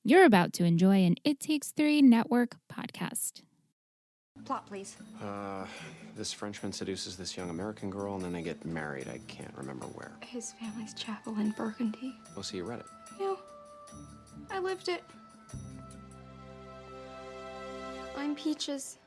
You're about to enjoy an It Takes Three Network podcast. Plot, please. This Frenchman seduces this young American girl, and then they get married. I can't remember where. His family's chapel in Burgundy. Oh, so you read it? No, I lived it. I'm Peaches.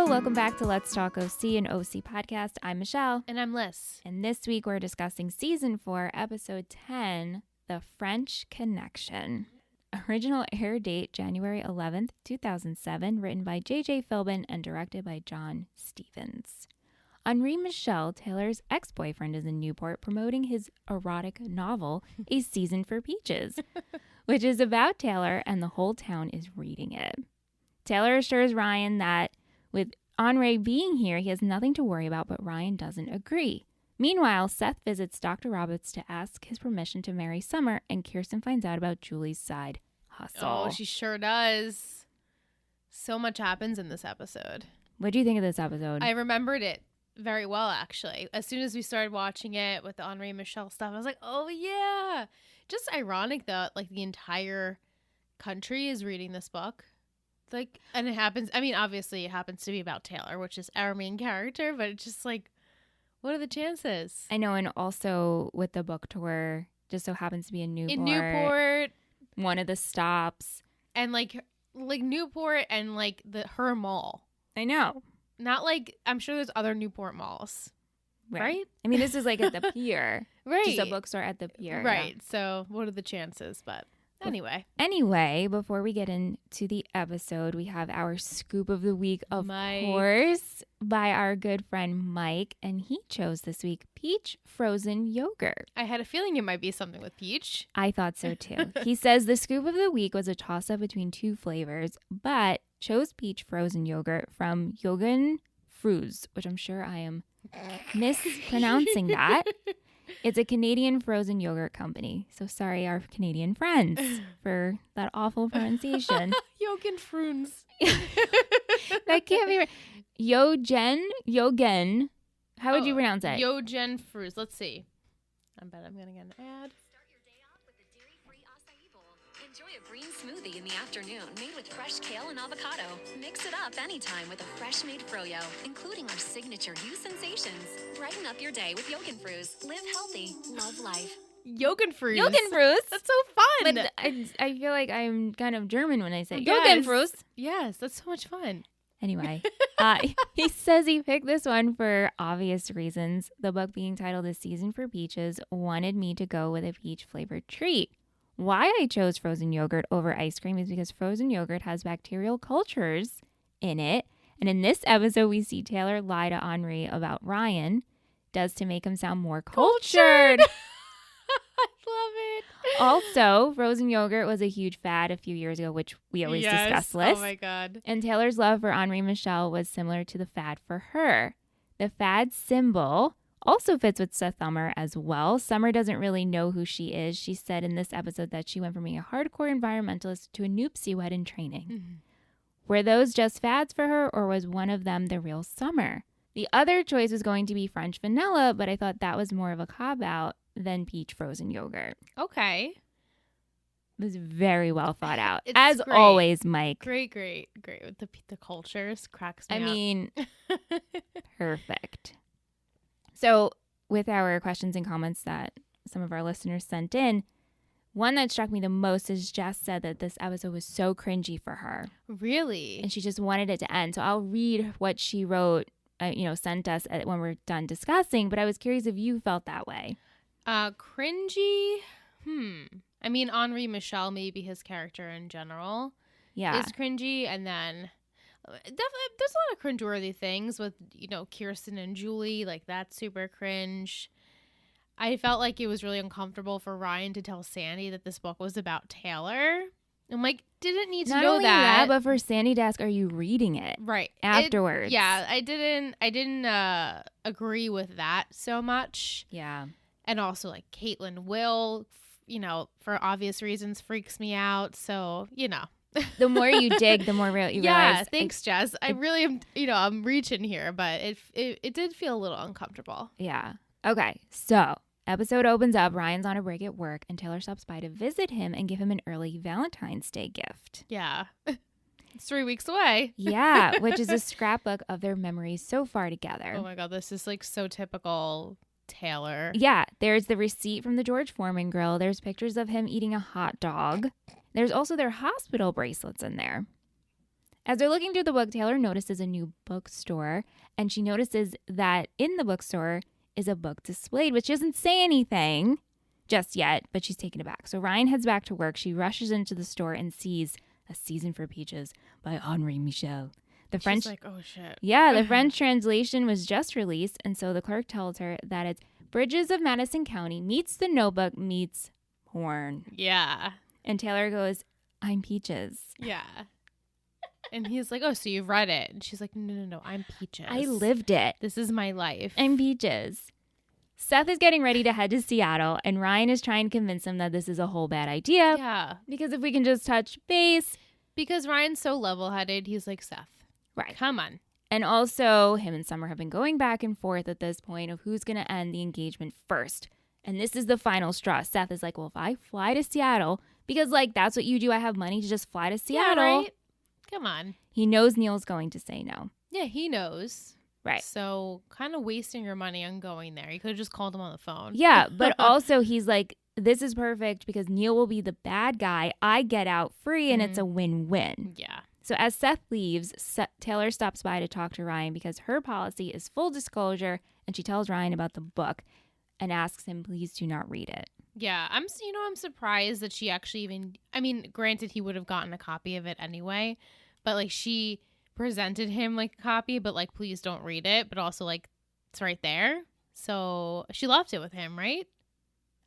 Welcome back to Let's Talk OC, an OC podcast. I'm Michelle. And I'm Liz. And this week we're discussing Season 4, Episode 10, The French Connection. Original air date, January 11th, 2007, written by J.J. Philbin and directed by John Stevens. Henri Michel, Taylor's ex-boyfriend, is in Newport promoting his erotic novel, A Season for Peaches, which is about Taylor, and the whole town is reading it. Taylor assures Ryan that with Henri being here, he has nothing to worry about, but Ryan doesn't agree. Meanwhile, Seth visits Dr. Roberts to ask his permission to marry Summer, and Kirsten finds out about Julie's side hustle. Oh, she sure does. So much happens in this episode. What do you think of this episode? I remembered it very well, actually. As soon as we started watching it with the Henri and Michel stuff, I was like, oh, yeah. Just ironic that, like, the entire country is reading this book. Like, and it happens, I mean, obviously it happens to be about Taylor, which is our main character, but it's just like, what are the chances? I know, and also with the book tour, just so happens to be in Newport. In Newport. One of the stops. And like Newport and like her mall. I know. Not like, I'm sure there's other Newport malls. Right? I mean, this is like at the pier. Right. Just a bookstore at the pier. Right. Yeah. So what are the chances? But Anyway, before we get into the episode, we have our scoop of the week, of course, by our good friend Mike. And he chose this week peach frozen yogurt. I had a feeling it might be something with peach. I thought so too. He says the scoop of the week was a toss-up between two flavors, but chose peach frozen yogurt from Yogen Fruz, which I'm sure I am mispronouncing that. It's a Canadian frozen yogurt company. So sorry, our Canadian friends, for that awful pronunciation. Yogen Fruns. That can't be right. Yogen. How would you pronounce it? Yogen Fruz. Let's see. I bet I'm going to get an ad. Start your day off with the dairy-free acai bowl. Enjoy a green smoothie in the afternoon made with fresh kale and avocado. Mix it up anytime with a fresh-made froyo, including our signature You Sensations. Brighten up your day with Yogen Fruz. Live healthy. Love life. Yogen Fruz. Yogen Fruz. That's so fun. But I feel like I'm kind of German when I say Yes. Yogen Fruz. Yes, that's so much fun. Anyway, he says he picked this one for obvious reasons. The book being titled A Season for Peaches wanted me to go with a peach-flavored treat. Why I chose frozen yogurt over ice cream is because frozen yogurt has bacterial cultures in it. And in this episode, we see Taylor lie to Henri about Ryan, does to make him sound more cultured. I love it. Also, frozen yogurt was a huge fad a few years ago, which we always discuss, Liz. Oh my God. And Taylor's love for Henri Michel was similar to the fad for her. The fad symbol also fits with Seth Summer as well. Summer doesn't really know who she is. She said in this episode that she went from being a hardcore environmentalist to a noopsie-wed in training. Mm-hmm. Were those just fads for her, or was one of them the real Summer? The other choice was going to be French vanilla, but I thought that was more of a cop-out than peach frozen yogurt. Okay. It was very well thought out. It's as great. Always, Mike. Great. With the cultures, cracks me I up. mean, perfect. So with our questions and comments that some of our listeners sent in, one that struck me the most is Jess said that this episode was so cringy for her. Really? And she just wanted it to end. So I'll read what she wrote, sent us when we're done discussing. But I was curious if you felt that way. Cringy? I mean, Henri Michel, maybe his character in general, is cringy. And then definitely there's a lot of cringeworthy things with, Kirsten and Julie. Like, that's super cringe. I felt like it was really uncomfortable for Ryan to tell Sandy that this book was about Taylor. I'm like, didn't need to Not know only that. But for Sandy to ask, are you reading it? Right. Afterwards. I didn't agree with that so much. Yeah. And also, Caitlin Will, for obvious reasons, freaks me out. So, The more you dig, the more you yeah, realize. Thanks, Jess. I really am, I'm reaching here, but it did feel a little uncomfortable. Yeah. Okay. So episode opens up. Ryan's on a break at work, and Taylor stops by to visit him and give him an early Valentine's Day gift. Yeah. It's 3 weeks away. Yeah, which is a scrapbook of their memories so far together. Oh my God, this is like so typical Taylor. Yeah, there's the receipt from the George Foreman grill. There's pictures of him eating a hot dog. There's also their hospital bracelets in there. As they're looking through the book, Taylor notices a new bookstore, and she notices that in the bookstore is a book displayed, which doesn't say anything just yet, but she's taken aback. So Ryan heads back to work. She rushes into the store and sees A Season for Peaches by Henri Michel. She's like, oh shit. Yeah, the French translation was just released, and so the clerk tells her that it's Bridges of Madison County meets The Notebook meets porn. Yeah. And Taylor goes, I'm Peaches. Yeah. And he's like, oh, so you've read it. And she's like, no, I'm Peaches. I lived it. This is my life. I'm Peaches. Seth is getting ready to head to Seattle, and Ryan is trying to convince him that this is a whole bad idea. Yeah. Because if we can just touch base. Because Ryan's so level-headed, he's like, Seth. Right. Come on. And also, him and Summer have been going back and forth at this point of who's going to end the engagement first. And this is the final straw. Seth is like, well, if I fly to Seattle, because, like, that's what you do. I have money to just fly to Seattle. Yeah, right? Come on. He knows Neil's going to say no. Yeah, he knows. Right. So kind of wasting your money on going there. You could have just called him on the phone. Yeah, but also he's like, this is perfect because Neil will be the bad guy. I get out free, and it's a win-win. Yeah. So as Seth leaves, Taylor stops by to talk to Ryan because her policy is full disclosure, and she tells Ryan about the book and asks him, please do not read it. Yeah, I'm surprised that she actually even, I mean, granted, he would have gotten a copy of it anyway, but like she presented him like a copy, but like, please don't read it, but also like it's right there. So she left it with him, right?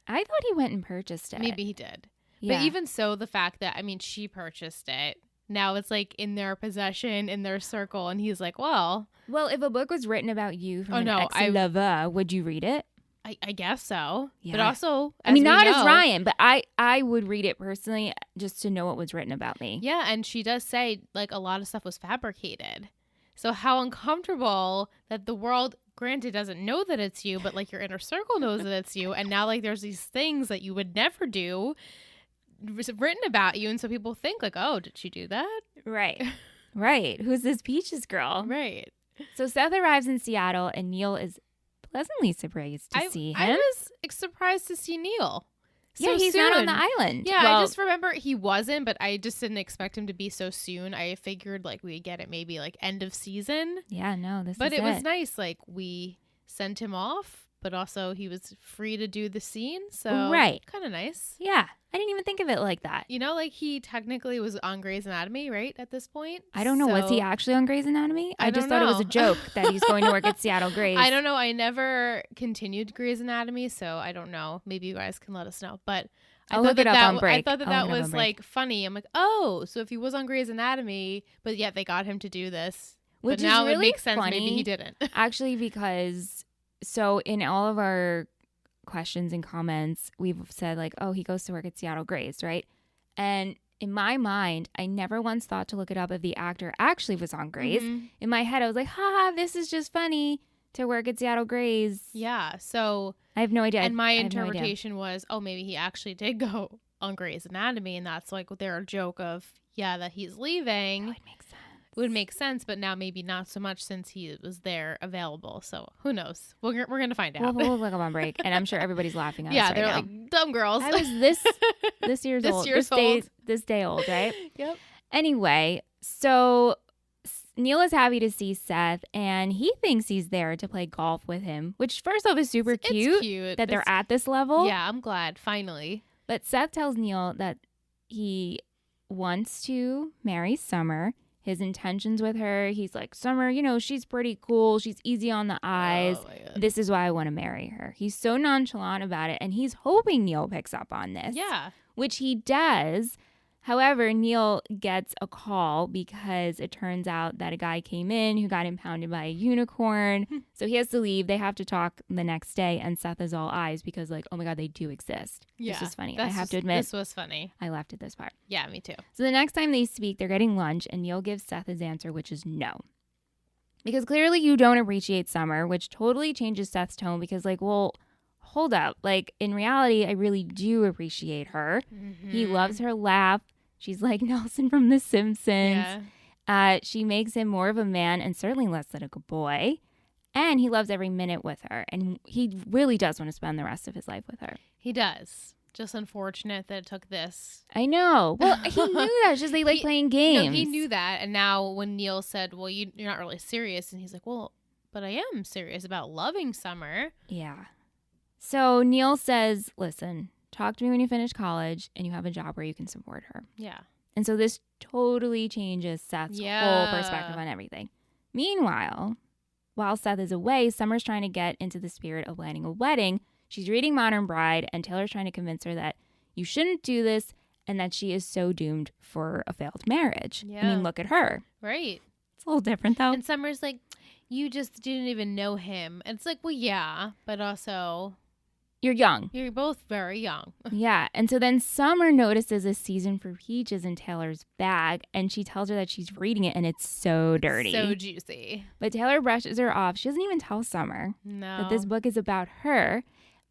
I thought he went and purchased it. Maybe he did. Yeah. But even so, the fact that, I mean, she purchased it. Now it's like in their possession, in their circle, and he's like, well, if a book was written about you from an ex-lover, would you read it? I guess so. Yeah. But also, I mean, not as Ryan, but I would read it personally just to know what was written about me. Yeah, and she does say like a lot of stuff was fabricated. So how uncomfortable that the world, granted, doesn't know that it's you, but like your inner circle knows that it's you. And now like there's these things that you would never do written about you. And so people think like, oh, did she do that? Right. Right. Who's this Peaches girl? Right. So Seth arrives in Seattle, and Neil is pleasantly surprised to see him. I was surprised to see Neil. Yeah, he's not on the island. Yeah, well, I just remember he wasn't, but I just didn't expect him to be so soon. I figured like we'd get it maybe like end of season. Yeah, no, But it was nice. Like we sent him off, but also he was free to do the scene. So right. Kind of nice. Yeah. I didn't even think of it like that. You know, like he technically was on Grey's Anatomy, right? At this point. I don't know. Was he actually on Grey's Anatomy? I just thought it was a joke that he's going to work at Seattle Grey's. I don't know. I never continued Grey's Anatomy, so I don't know. Maybe you guys can let us know. But I'll look it up on break. I thought that was like funny. I'm like, oh, so if he was on Grey's Anatomy, but yet they got him to do this. Which but now is really it makes sense. Funny, maybe he didn't. Actually, because so in all of our questions and comments, we've said like, oh, he goes to work at Seattle Grey's, right? And in my mind, I never once thought to look it up if the actor actually was on Grey's. Mm-hmm. In my head, I was like, ha, this is just funny to work at Seattle Grey's. Yeah, so I have no idea. And my interpretation was, oh, maybe he actually did go on Grey's Anatomy, and that's like their joke of, yeah, that he's leaving. That would make sense. Would make sense, but now maybe not so much since he was there available. So who knows? We're gonna find out. We'll look up on break, and I'm sure everybody's laughing at us right they're now. like dumb girls. I was this year's old. This day old, right? Yep. Anyway, so Neil is happy to see Seth, and he thinks he's there to play golf with him, which first off is super cute that they're at this level. Yeah, I'm glad finally. But Seth tells Neil that he wants to marry Summer. His intentions with her, he's like, Summer, you know, she's pretty cool. She's easy on the eyes. Oh, this is why I want to marry her. He's so nonchalant about it, and he's hoping Neil picks up on this. Yeah. Which he does. However, Neil gets a call because it turns out that a guy came in who got impounded by a unicorn. So he has to leave. They have to talk the next day, and Seth is all eyes because, like, oh my God, they do exist. Yeah, this is funny. I have to admit. This was funny. I laughed at this part. Yeah, me too. So the next time they speak, they're getting lunch, and Neil gives Seth his answer, which is no. Because clearly you don't appreciate Summer, which totally changes Seth's tone because, like, well, hold up. Like, in reality, I really do appreciate her. Mm-hmm. He loves her laugh. She's like Nelson from The Simpsons. Yeah. She makes him more of a man and certainly less like a boy. And he loves every minute with her. And he really does want to spend the rest of his life with her. He does. Just unfortunate that it took this. I know. Well, he knew that. It's just they like playing games. No, he knew that. And now when Neil said, well, you're not really serious. And he's like, well, but I am serious about loving Summer. Yeah. So Neil says, listen, talk to me when you finish college and you have a job where you can support her. Yeah. And so this totally changes Seth's whole perspective on everything. Meanwhile, while Seth is away, Summer's trying to get into the spirit of planning a wedding. She's reading Modern Bride, and Taylor's trying to convince her that you shouldn't do this and that she is so doomed for a failed marriage. Yeah. I mean, look at her. Right. It's a little different, though. And Summer's like, you just didn't even know him. And it's like, well, yeah, but also... You're young. You're both very young. Yeah. And so then Summer notices a season for peaches in Taylor's bag, and she tells her that she's reading it, and it's so dirty. So juicy. But Taylor brushes her off. She doesn't even tell Summer that this book is about her.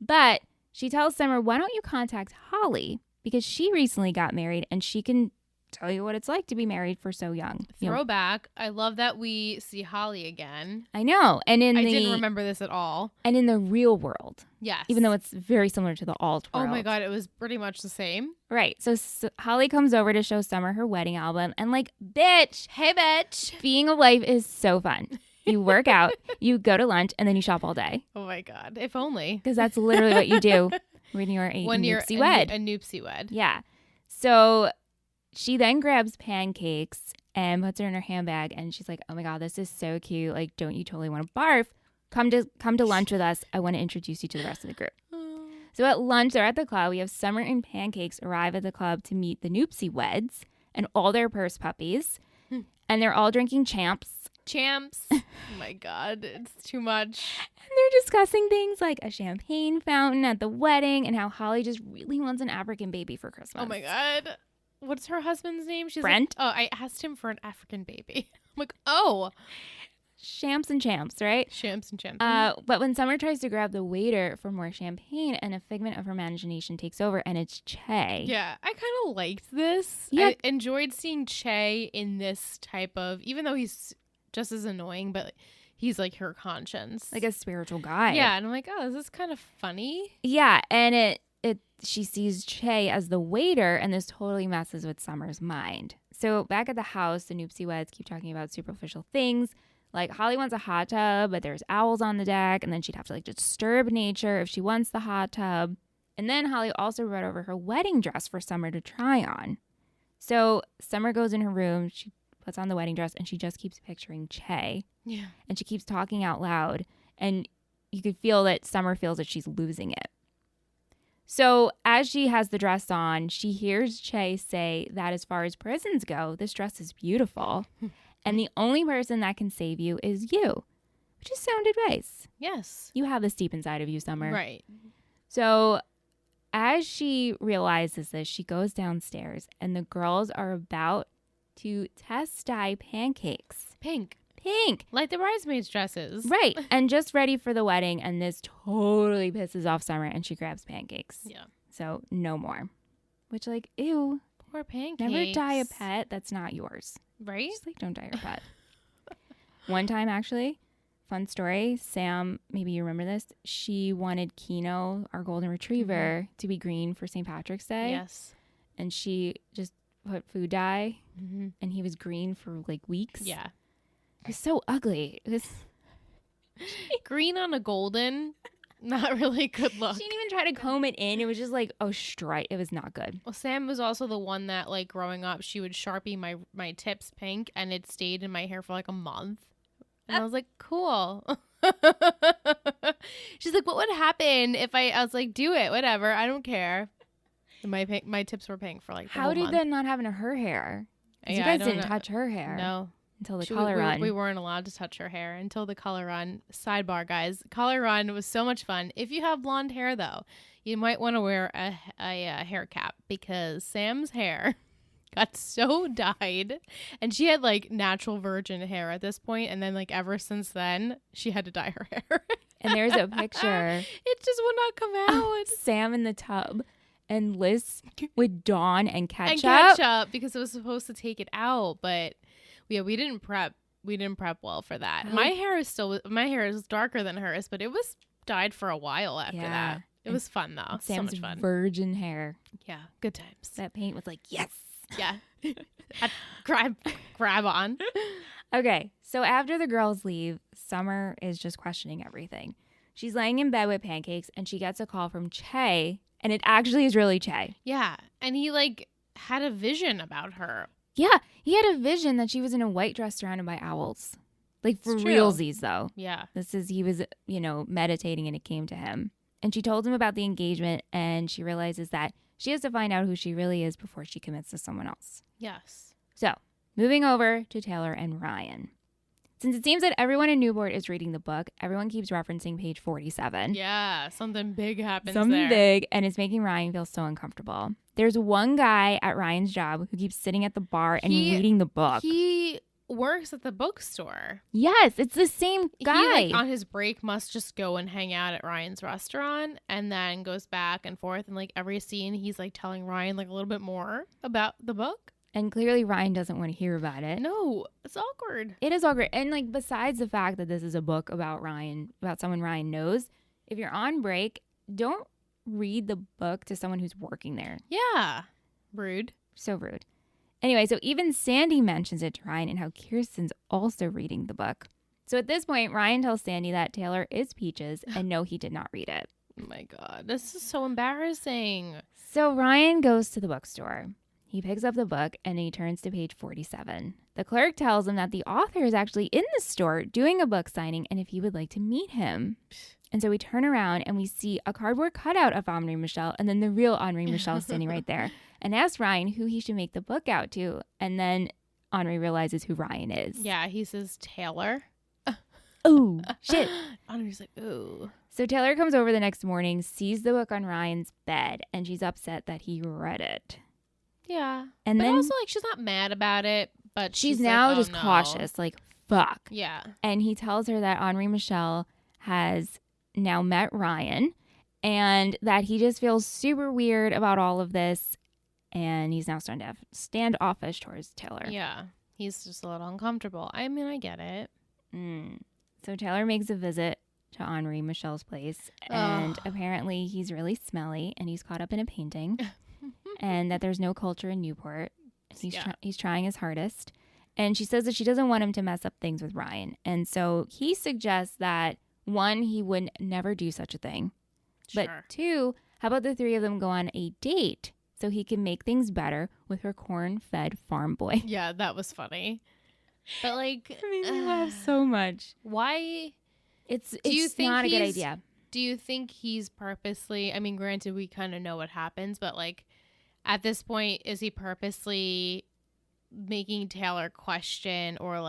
But she tells Summer, why don't you contact Holly? Because she recently got married, and she can tell you what it's like to be married for so young. Throwback. I love that we see Holly again. I know. And I didn't remember this at all. And in the real world. Yes. Even though it's very similar to the alt world. Oh my God, it was pretty much the same. Right. So Holly comes over to show Summer her wedding album and like, bitch, hey bitch. Being a wife is so fun. You work out, you go to lunch, and then you shop all day. Oh my God. If only. Because that's literally what you do when you're a noopsie wed. A noopsie wed. Yeah. So she then grabs pancakes and puts her in her handbag, and she's like, oh my God, this is so cute. Like, don't you totally want to barf? Come to lunch with us. I want to introduce you to the rest of the group. So at lunch, they're at the club. We have Summer and Pancakes arrive at the club to meet the noopsie weds and all their purse puppies. And they're all drinking champs. Oh my God, it's too much. And they're discussing things like a champagne fountain at the wedding and how Holly just really wants an African baby for Christmas. Oh my God. What's her husband's name? She's Brent. Like, I asked him for an African baby. I'm like, oh. Champs and champs, right? Champs and champs. But when Summer tries to grab the waiter for more champagne, and a figment of her imagination takes over, and it's Che. Yeah, I kind of liked this. Yeah. I enjoyed seeing Che in this type of, even though he's just as annoying, but he's like her conscience. Like a spiritual guide. Yeah, and I'm like, oh, this is kind of funny. Yeah, and she sees Che as the waiter, and this totally messes with Summer's mind. So back at the house, the noopsie weds keep talking about superficial things. Like, Holly wants a hot tub, but there's owls on the deck, and then she'd have to, like, disturb nature if she wants the hot tub. And then Holly also brought over her wedding dress for Summer to try on. So Summer goes in her room, she puts on the wedding dress, and she just keeps picturing Che. Yeah. And she keeps talking out loud, and you could feel that Summer feels that she's losing it. So as she has the dress on, she hears Che say that as far as prisons go, this dress is beautiful. And the only person that can save you is you, which is sound advice. Yes. You have this deep inside of you, Summer. Right. So as she realizes this, she goes downstairs, and the girls are about to test dye pancakes. Pink. Like the bridesmaids' dresses. Right. And just ready for the wedding. And this totally pisses off Summer, and she grabs pancakes. Yeah. So no more. Which, like, ew. Poor pancakes. Never dye a pet that's not yours. Right? Just like, don't dye your pet. One time, actually, fun story. Sam, maybe you remember this. She wanted Kino, our golden retriever, to be green for St. Patrick's Day. Yes. And she just put food dye, and he was green for like weeks. Yeah. It was so ugly. It was green on a golden. Not really good look. She didn't even try to comb it in. It was just like, oh, straight. It was not good. Well, Sam was also the one that, like, growing up, she would Sharpie my tips pink, and it stayed in my hair for like a month. And I was like, cool. She's like, what would happen if I was like, do it, whatever. I don't care. My tips were paying for like the How whole did month. that not happen to her hair? 'Cause you I guys don't didn't know. touch her hair. No. Until the color run. We weren't allowed to touch her hair until the color run. Sidebar, guys. Color run was so much fun. If you have blonde hair, though, you might want to wear a hair cap because Sam's hair got so dyed. And she had like natural virgin hair at this point, and then like ever since then, she had to dye her hair. And there's a picture. It just would not come out. Sam in the tub and Liz with Dawn and ketchup. And ketchup because it was supposed to take it out, but yeah, we didn't prep well for that. Oh. My hair is darker than hers, but it was dyed for a while after that. It was fun though. Sam's so much fun. virgin hair. Yeah, good times. That paint was like, yes. Yeah. grab on. Okay, so after the girls leave, Summer is just questioning everything. She's laying in bed with pancakes and she gets a call from Che, and it actually is really Che. Yeah, and he like had a vision about her. Yeah, he had a vision that she was in a white dress surrounded by owls. Like for It's true. realsies, though. Yeah. He was, meditating and it came to him. And she told him about the engagement and she realizes that she has to find out who she really is before she commits to someone else. Yes. So, moving over to Taylor and Ryan. Since it seems that everyone in Newport is reading the book, everyone keeps referencing page 47. Yeah, something big happens Something there. big, and it's making Ryan feel so uncomfortable. There's one guy at Ryan's job who keeps sitting at the bar and reading the book. He works at the bookstore. Yes, it's the same guy. He, on his break, must just go and hang out at Ryan's restaurant and then goes back and forth. And, every scene, he's, telling Ryan, a little bit more about the book. And clearly Ryan doesn't want to hear about it. No, it's awkward. It is awkward. And, besides the fact that this is a book about Ryan, about someone Ryan knows, if you're on break, don't read the book to someone who's working there. Yeah. Rude. So rude. Anyway, so even Sandy mentions it to Ryan and how Kirsten's also reading the book. So at this point, Ryan tells Sandy that Taylor is Peaches and no, he did not read it. Oh my God. This is so embarrassing. So Ryan goes to the bookstore. He picks up the book and he turns to page 47. The clerk tells him that the author is actually in the store doing a book signing and if he would like to meet him. And so we turn around and we see a cardboard cutout of Henri Michel and then the real Henri Michel standing right there and asks Ryan who he should make the book out to. And then Henri realizes who Ryan is. Yeah, he says Taylor. Ooh, shit. Henri's like, ooh. So Taylor comes over the next morning, sees the book on Ryan's bed, and she's upset that he read it. Yeah. And but then also, she's not mad about it, but she's now like, oh, just no. cautious, fuck. Yeah. And he tells her that Henri Michel has now met Ryan and that he just feels super weird about all of this. And he's now standoffish towards Taylor. Yeah. He's just a little uncomfortable. I mean, I get it. So Taylor makes a visit to Henri Michel's place. And apparently he's really smelly and he's caught up in a painting. And that there's no culture in Newport. He's trying his hardest. And she says that she doesn't want him to mess up things with Ryan. And so he suggests that, one, he would never do such a thing. Sure. But two, how about the three of them go on a date so he can make things better with her corn-fed farm boy? Yeah, that was funny. But It made me laugh so much. Why? It's think not a good idea. Do you think he's purposely, I mean, granted, we kind of know what happens, but at this point, is he purposely making Taylor question or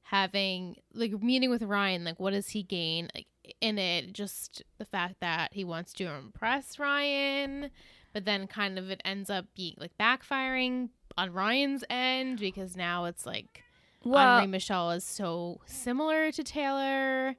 having meeting with Ryan? What does he gain in it? Just the fact that he wants to impress Ryan, but then kind of it ends up being backfiring on Ryan's end because now it's Henri Michel is so similar to Taylor.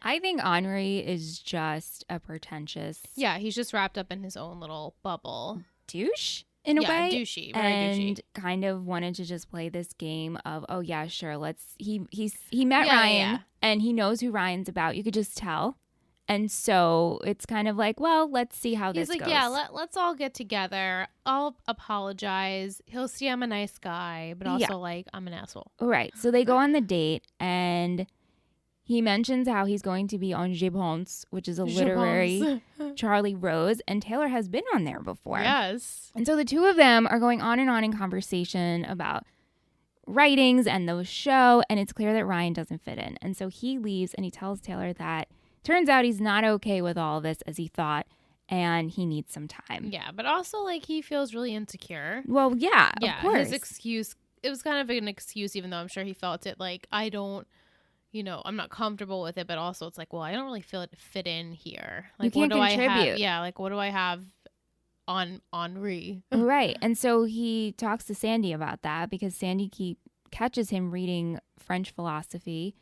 I think Henri is just a pretentious Yeah, he's just wrapped up in his own little bubble. douche in a way. Yeah, douchey, very and douchey. kind of wanted to just play this game of, oh yeah, sure, he met Yeah, Ryan yeah. and he knows who Ryan's about. You could just tell. And so it's kind of well, let's see how He's this goes. yeah, let's all get together. I'll apologize. He'll see I'm a nice guy, but also I'm an asshole. Right. So they go on the date and he mentions how he's going to be on Je Pense, which is a literary Charlie Rose, and Taylor has been on there before. Yes. And so the two of them are going on in conversation about writings and the show, and it's clear that Ryan doesn't fit in. And so he leaves and he tells Taylor that turns out he's not okay with all of this as he thought, and he needs some time. Yeah, but also like he feels really insecure. Well, yeah, of course. His excuse, it was kind of an excuse, even though I'm sure he felt it. Like, I don't, I'm not comfortable with it, but also it's like, well, I don't really feel it fit in here. Like, you can't what do contribute. I have? Yeah, like what do I have on Henri? Right. And so he talks to Sandy about that because Sandy catches him reading French philosophy.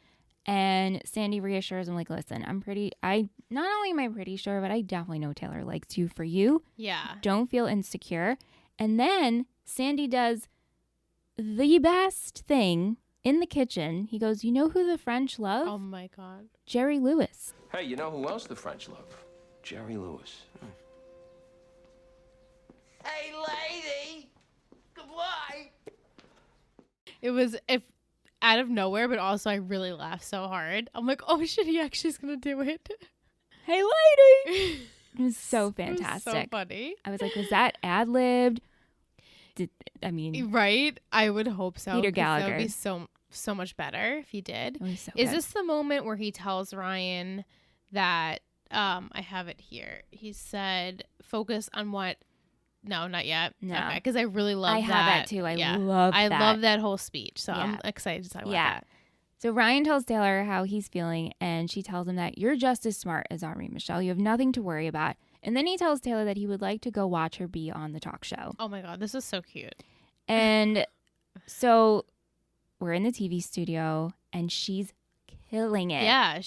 And Sandy reassures him, like, listen, not only am I pretty sure, but I definitely know Taylor likes you for you. Yeah. Don't feel insecure. And then Sandy does the best thing in the kitchen. He goes, you know who the French love? Oh, my God. Jerry Lewis. Hey, you know who else the French love? Jerry Lewis. Hey, lady! Goodbye! It was out of nowhere, but also I really laughed so hard. I'm like, oh shit, he actually is gonna do it. Hey, lady! It was so fantastic. It was so funny. I was like, was that ad-libbed? Right? I would hope so. Peter Gallagher. That would be so much better if he did. So is good. this the moment where he tells Ryan that I have it here. He said, focus on what. No, not yet. No. Okay, because I really love that. I have that too. I love that. I love that whole speech. So I'm excited to talk about that. So Ryan tells Taylor how he's feeling, and she tells him that you're just as smart as Henri Michel. You have nothing to worry about. And then he tells Taylor that he would like to go watch her be on the talk show. Oh my God, this is so cute. And so we're in the TV studio, and she's killing it. Yeah,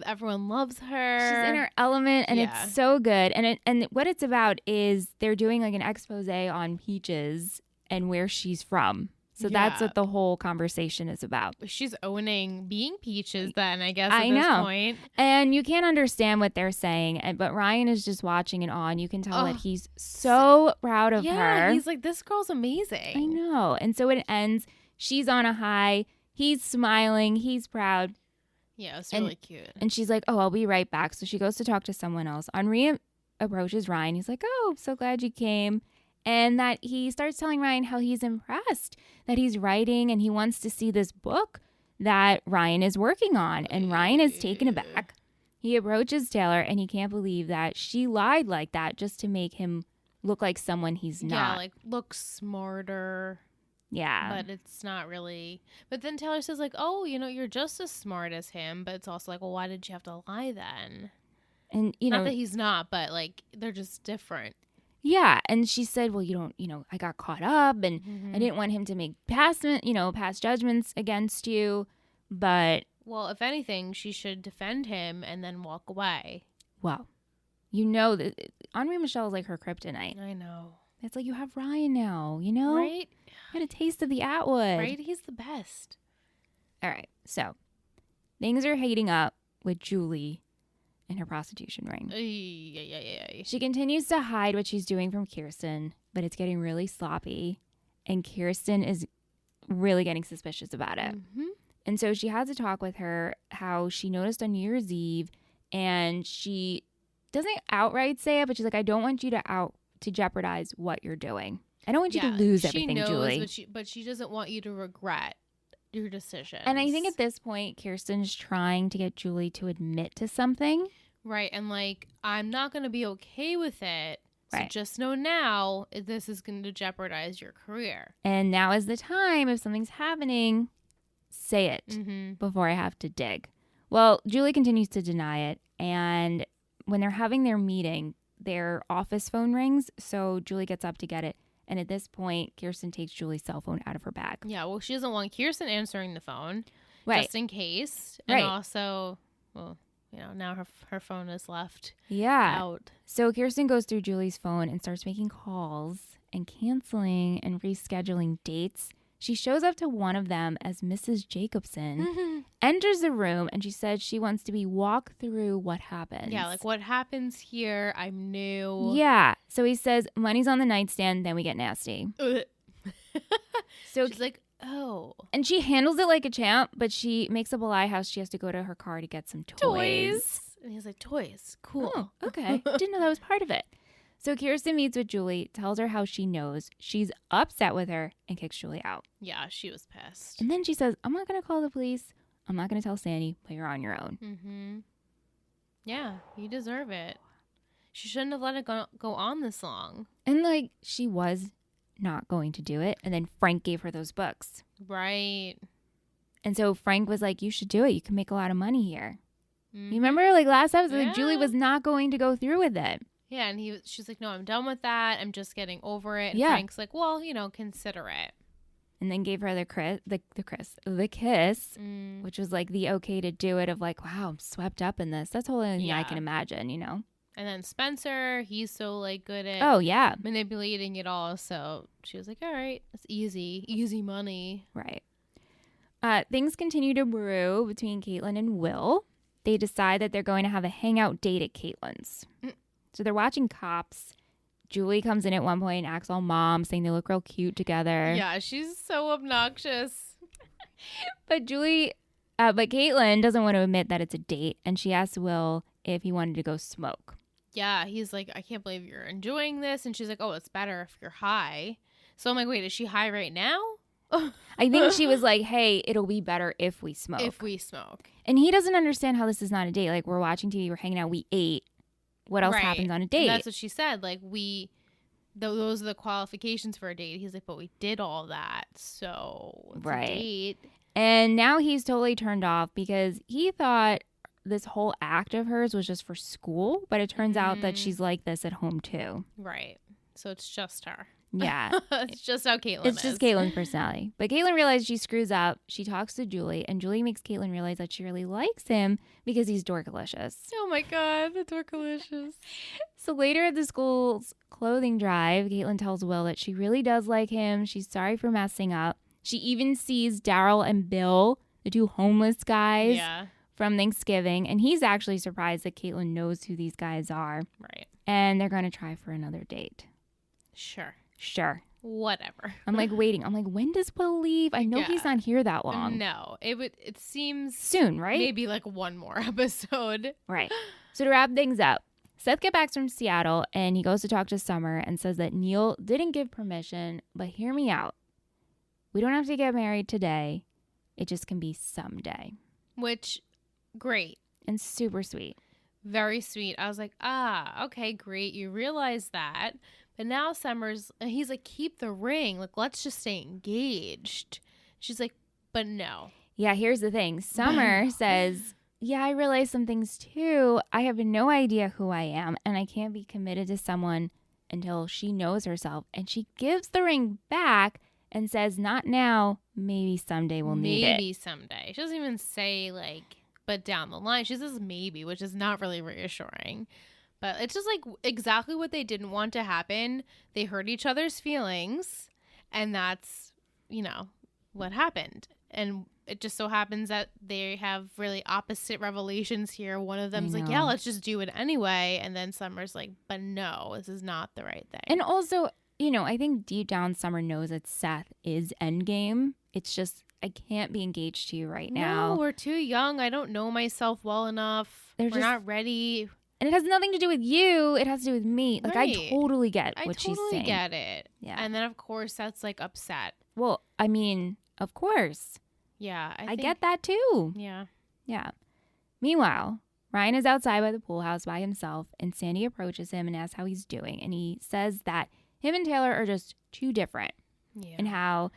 everyone loves her. She's in her element, and it's so good. And what it's about is they're doing like an expose on Peaches and where she's from. So that's what the whole conversation is about. She's owning being Peaches then, I guess, at this point. And you can't understand what they're saying, but Ryan is just watching in awe, and you can tell that he's so proud of her. Yeah, he's like, this girl's amazing. I know. And so it ends. She's on a high. He's smiling. He's proud. Yeah, it's really cute. And she's like, oh, I'll be right back. So she goes to talk to someone else. Henri approaches Ryan. He's like, oh, I'm so glad you came. And that he starts telling Ryan how he's impressed that he's writing and he wants to see this book that Ryan is working on. And Ryan is taken aback. He approaches Taylor and he can't believe that she lied like that just to make him look like someone he's not. Yeah, like look smarter. Yeah. But it's not really. But then Taylor says like, oh, you're just as smart as him. But it's also like, well, why did you have to lie then? And, not that he's not, but like they're just different. Yeah. And she said, well, I got caught up and I didn't want him to make past judgments against you. But. Well, if anything, she should defend him and then walk away. Well, that Henri Michel is like her kryptonite. I know. It's like you have Ryan now, Right? Had a taste of the Atwood. Right? He's the best. All right. So things are heating up with Julie and her prostitution ring. Yeah. She continues to hide what she's doing from Kirsten, but it's getting really sloppy. And Kirsten is really getting suspicious about it. Mm-hmm. And so she has a talk with her how she noticed on New Year's Eve, and she doesn't outright say it, but she's like, I don't want you to jeopardize what you're doing. I don't want you to lose everything, knows, Julie. But she doesn't want you to regret your decision. And I think at this point, Kirsten's trying to get Julie to admit to something. Right. And like, I'm not going to be okay with it. So Right. just know now this is going to jeopardize your career. And now is the time. If something's happening, say it before I have to dig. Well, Julie continues to deny it. And when they're having their meeting, their office phone rings. So Julie gets up to get it. And at this point, Kirsten takes Julie's cell phone out of her bag. Yeah, well, she doesn't want Kirsten answering the phone, Right. just in case. And also, well, now her phone is left out. So Kirsten goes through Julie's phone and starts making calls and canceling and rescheduling dates. She shows up to one of them as Mrs. Jacobson, enters the room, and she says she wants to be walked through what happens. Yeah, like what happens here? I'm new. Yeah. So he says, money's on the nightstand, then we get nasty. So she's like, oh. And she handles it like a champ, but she makes up a lie how she has to go to her car to get some toys. And he's like, toys. Cool. Oh, okay. Didn't know that was part of it. So Kirsten meets with Julie, tells her how she knows. She's upset with her and kicks Julie out. Yeah, she was pissed. And then she says, I'm not going to call the police. I'm not going to tell Sandy, but you're on your own. Mm-hmm. Yeah, you deserve it. She shouldn't have let it go on this long. And like, she was not going to do it. And then Frank gave her those books. Right. And so Frank was like, you should do it. You can make a lot of money here. You remember like last episode, like, Julie was not going to go through with it. Yeah. And she's like, no, I'm done with that. I'm just getting over it. And Yeah. Frank's like, well, consider it. And then gave her the kiss, which was like the okay to do it of like, wow, I'm swept up in this. That's the only thing I can imagine, And then Spencer, he's so like good at manipulating it all. So she was like, all right, it's easy money. Right. Things continue to brew between Caitlin and Will. They decide that they're going to have a hangout date at Caitlin's. So they're watching Cops. Julie comes in at one point and acts all mom, saying they look real cute together. Yeah, she's so obnoxious. But Caitlin doesn't want to admit that it's a date, and she asks Will if he wanted to go smoke. Yeah, he's like, I can't believe you're enjoying this. And she's like, oh, it's better if you're high. So I'm like, wait, is she high right now? I think she was like, hey, it'll be better if we smoke. If we smoke. And he doesn't understand how this is not a date. Like, we're watching TV, we're hanging out, we ate. What else happens on a date? And that's what she said. Like, those are the qualifications for a date. He's like, but we did all that. So it's a date. And now he's totally turned off because he thought this whole act of hers was just for school. But it turns out that she's like this at home too. Right. So it's just her. Yeah. It's just how Caitlin is. It's just Caitlin's personality. But Caitlin realizes she screws up. She talks to Julie, and Julie makes Caitlin realize that she really likes him because he's dorkalicious. Oh my God, the dorkalicious. So later at the school's clothing drive, Caitlin tells Will that she really does like him. She's sorry for messing up. She even sees Daryl and Bill, the two homeless guys from Thanksgiving, and he's actually surprised that Caitlin knows who these guys are. Right. And they're going to try for another date. Sure. Whatever. I'm like waiting. I'm like, when does Will leave? I know he's not here that long. No, it seems soon, right? Maybe like one more episode. Right. So to wrap things up, Seth gets back from Seattle and he goes to talk to Summer and says that Neil didn't give permission, but hear me out. We don't have to get married today. It just can be someday. Which, great. And super sweet. Very sweet. I was like, okay, great. You realize that. But now he's like, keep the ring. Like, let's just stay engaged. She's like, but no. Yeah, here's the thing. Summer says, yeah, I realize some things too. I have no idea who I am, and I can't be committed to someone until she knows herself. And she gives the ring back and says, not now. Maybe someday we'll need it. Maybe someday. She doesn't even say, like, but down the line. She says maybe, which is not really reassuring. But it's just like exactly what they didn't want to happen. They hurt each other's feelings, and that's, what happened. And it just so happens that they have really opposite revelations here. One of them's like, yeah, let's just do it anyway. And then Summer's like, but no, this is not the right thing. And also, I think deep down Summer knows that Seth is endgame. It's just, I can't be engaged to you right now. No, we're too young. I don't know myself well enough. We're not ready. And it has nothing to do with you. It has to do with me. Like, I totally get what she's saying. I totally get it. Yeah. And then, of course, that's, like, upset. Well, I mean, of course. Yeah. I get that, too. Yeah. Yeah. Meanwhile, Ryan is outside by the pool house by himself, and Sandy approaches him and asks how he's doing. And he says that him and Taylor are just too different. Yeah.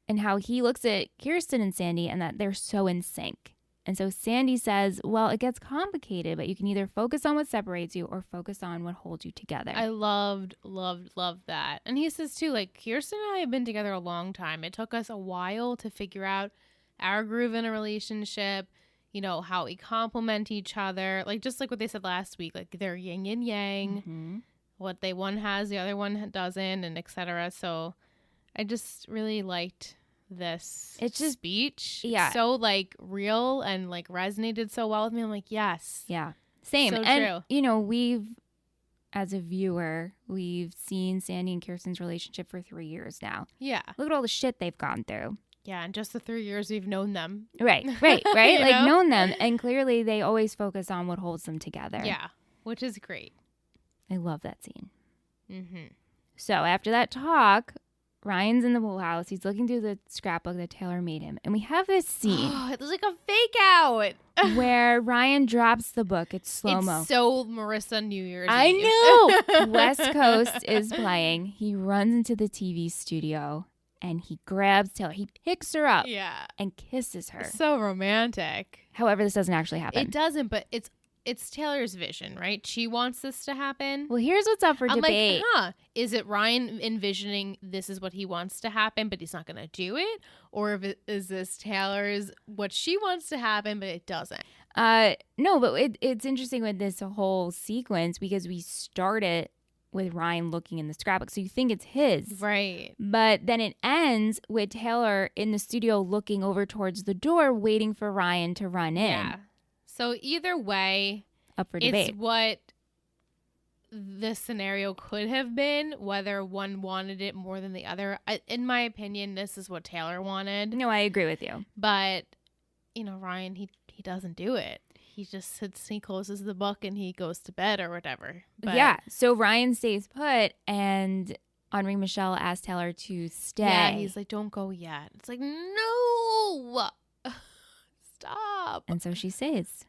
And how he looks at Kirsten and Sandy and that they're so in sync. And so Sandy says, well, it gets complicated, but you can either focus on what separates you or focus on what holds you together. I loved that. And he says, too, like, Kirsten and I have been together a long time. It took us a while to figure out our groove in a relationship, how we complement each other. Like, just like what they said last week, like, they're yin and yang. Mm-hmm. What one has, the other one doesn't, and etc. So I just really liked this speech. Yeah. So like real and like resonated so well with me. I'm like, yes. Yeah. Same. So and true. We've, as a viewer, we've seen Sandy and Kirsten's relationship for 3 years now. Yeah. Look at all the shit they've gone through. Yeah, and just the 3 years we've known them. Right. Like known them. And clearly they always focus on what holds them together. Yeah. Which is great. I love that scene. Mm-hmm. So after that talk, Ryan's in the pool house. He's looking through the scrapbook that Taylor made him. And we have this scene. It's like a fake out. Where Ryan drops the book. It's slow-mo. It's so Marissa New Year's I Eve. know. West Coast is playing. He runs into the TV studio and he grabs Taylor. He picks her up and kisses her. So romantic. However, this doesn't actually happen. It doesn't, but it's Taylor's vision, right? She wants this to happen. Well, here's what's up for debate. Like, is it Ryan envisioning this is what he wants to happen, but he's not going to do it? Or is this Taylor's what she wants to happen, but it doesn't? No, but it's interesting with this whole sequence because we start it with Ryan looking in the scrapbook. So you think it's his. Right. But then it ends with Taylor in the studio looking over towards the door, waiting for Ryan to run in. Yeah. So either way, up for debate. It's what the scenario could have been, whether one wanted it more than the other. In my opinion, this is what Taylor wanted. No, I agree with you. But, Ryan, he doesn't do it. He just sits, he closes the book and he goes to bed or whatever. But yeah. So Ryan stays put and Henri Michel asks Taylor to stay. Yeah, he's like, don't go yet. It's like, no. Stop. And so she stays.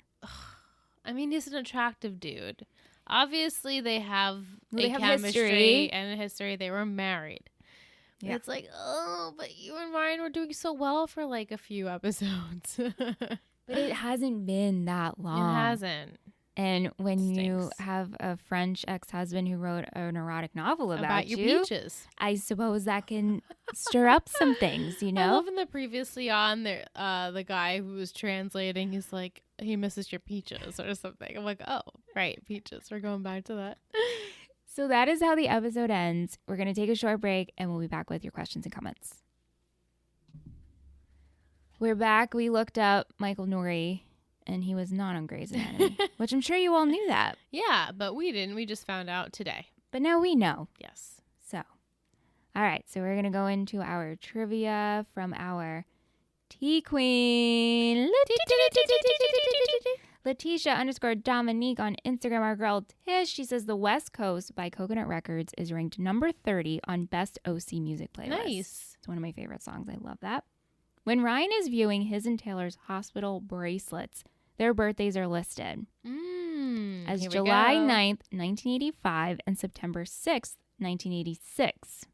I mean, he's an attractive dude. Obviously, they have chemistry history and a history. They were married. Yeah. It's like, oh, but you and Ryan were doing so well for like a few episodes. But it hasn't been that long. It hasn't. And when you have a French ex-husband who wrote an erotic novel about your you, peaches, I suppose that can stir up some things, you know? I love in the previously on there, the guy who was translating is like, he misses your peaches or something. I'm like, oh, right, peaches. We're going back to that. So that is how the episode ends. We're going to take a short break and we'll be back with your questions and comments. We're back. We looked up Michael Nouri. And he was not on Grey's Anatomy, which I'm sure you all knew that. Yeah, but we didn't. We just found out today. But now we know. Yes. So, all right. So we're going to go into our trivia from our Tea Queen, Letitia_Dominique on Instagram. Our girl Tish, she says The West Coast by Coconut Records is ranked number 30 on Best OC Music Playlist. Nice. It's one of my favorite songs. I love that. When Ryan is viewing his and Taylor's hospital bracelets, their birthdays are listed as July 9th, 1985 and September 6th, 1986.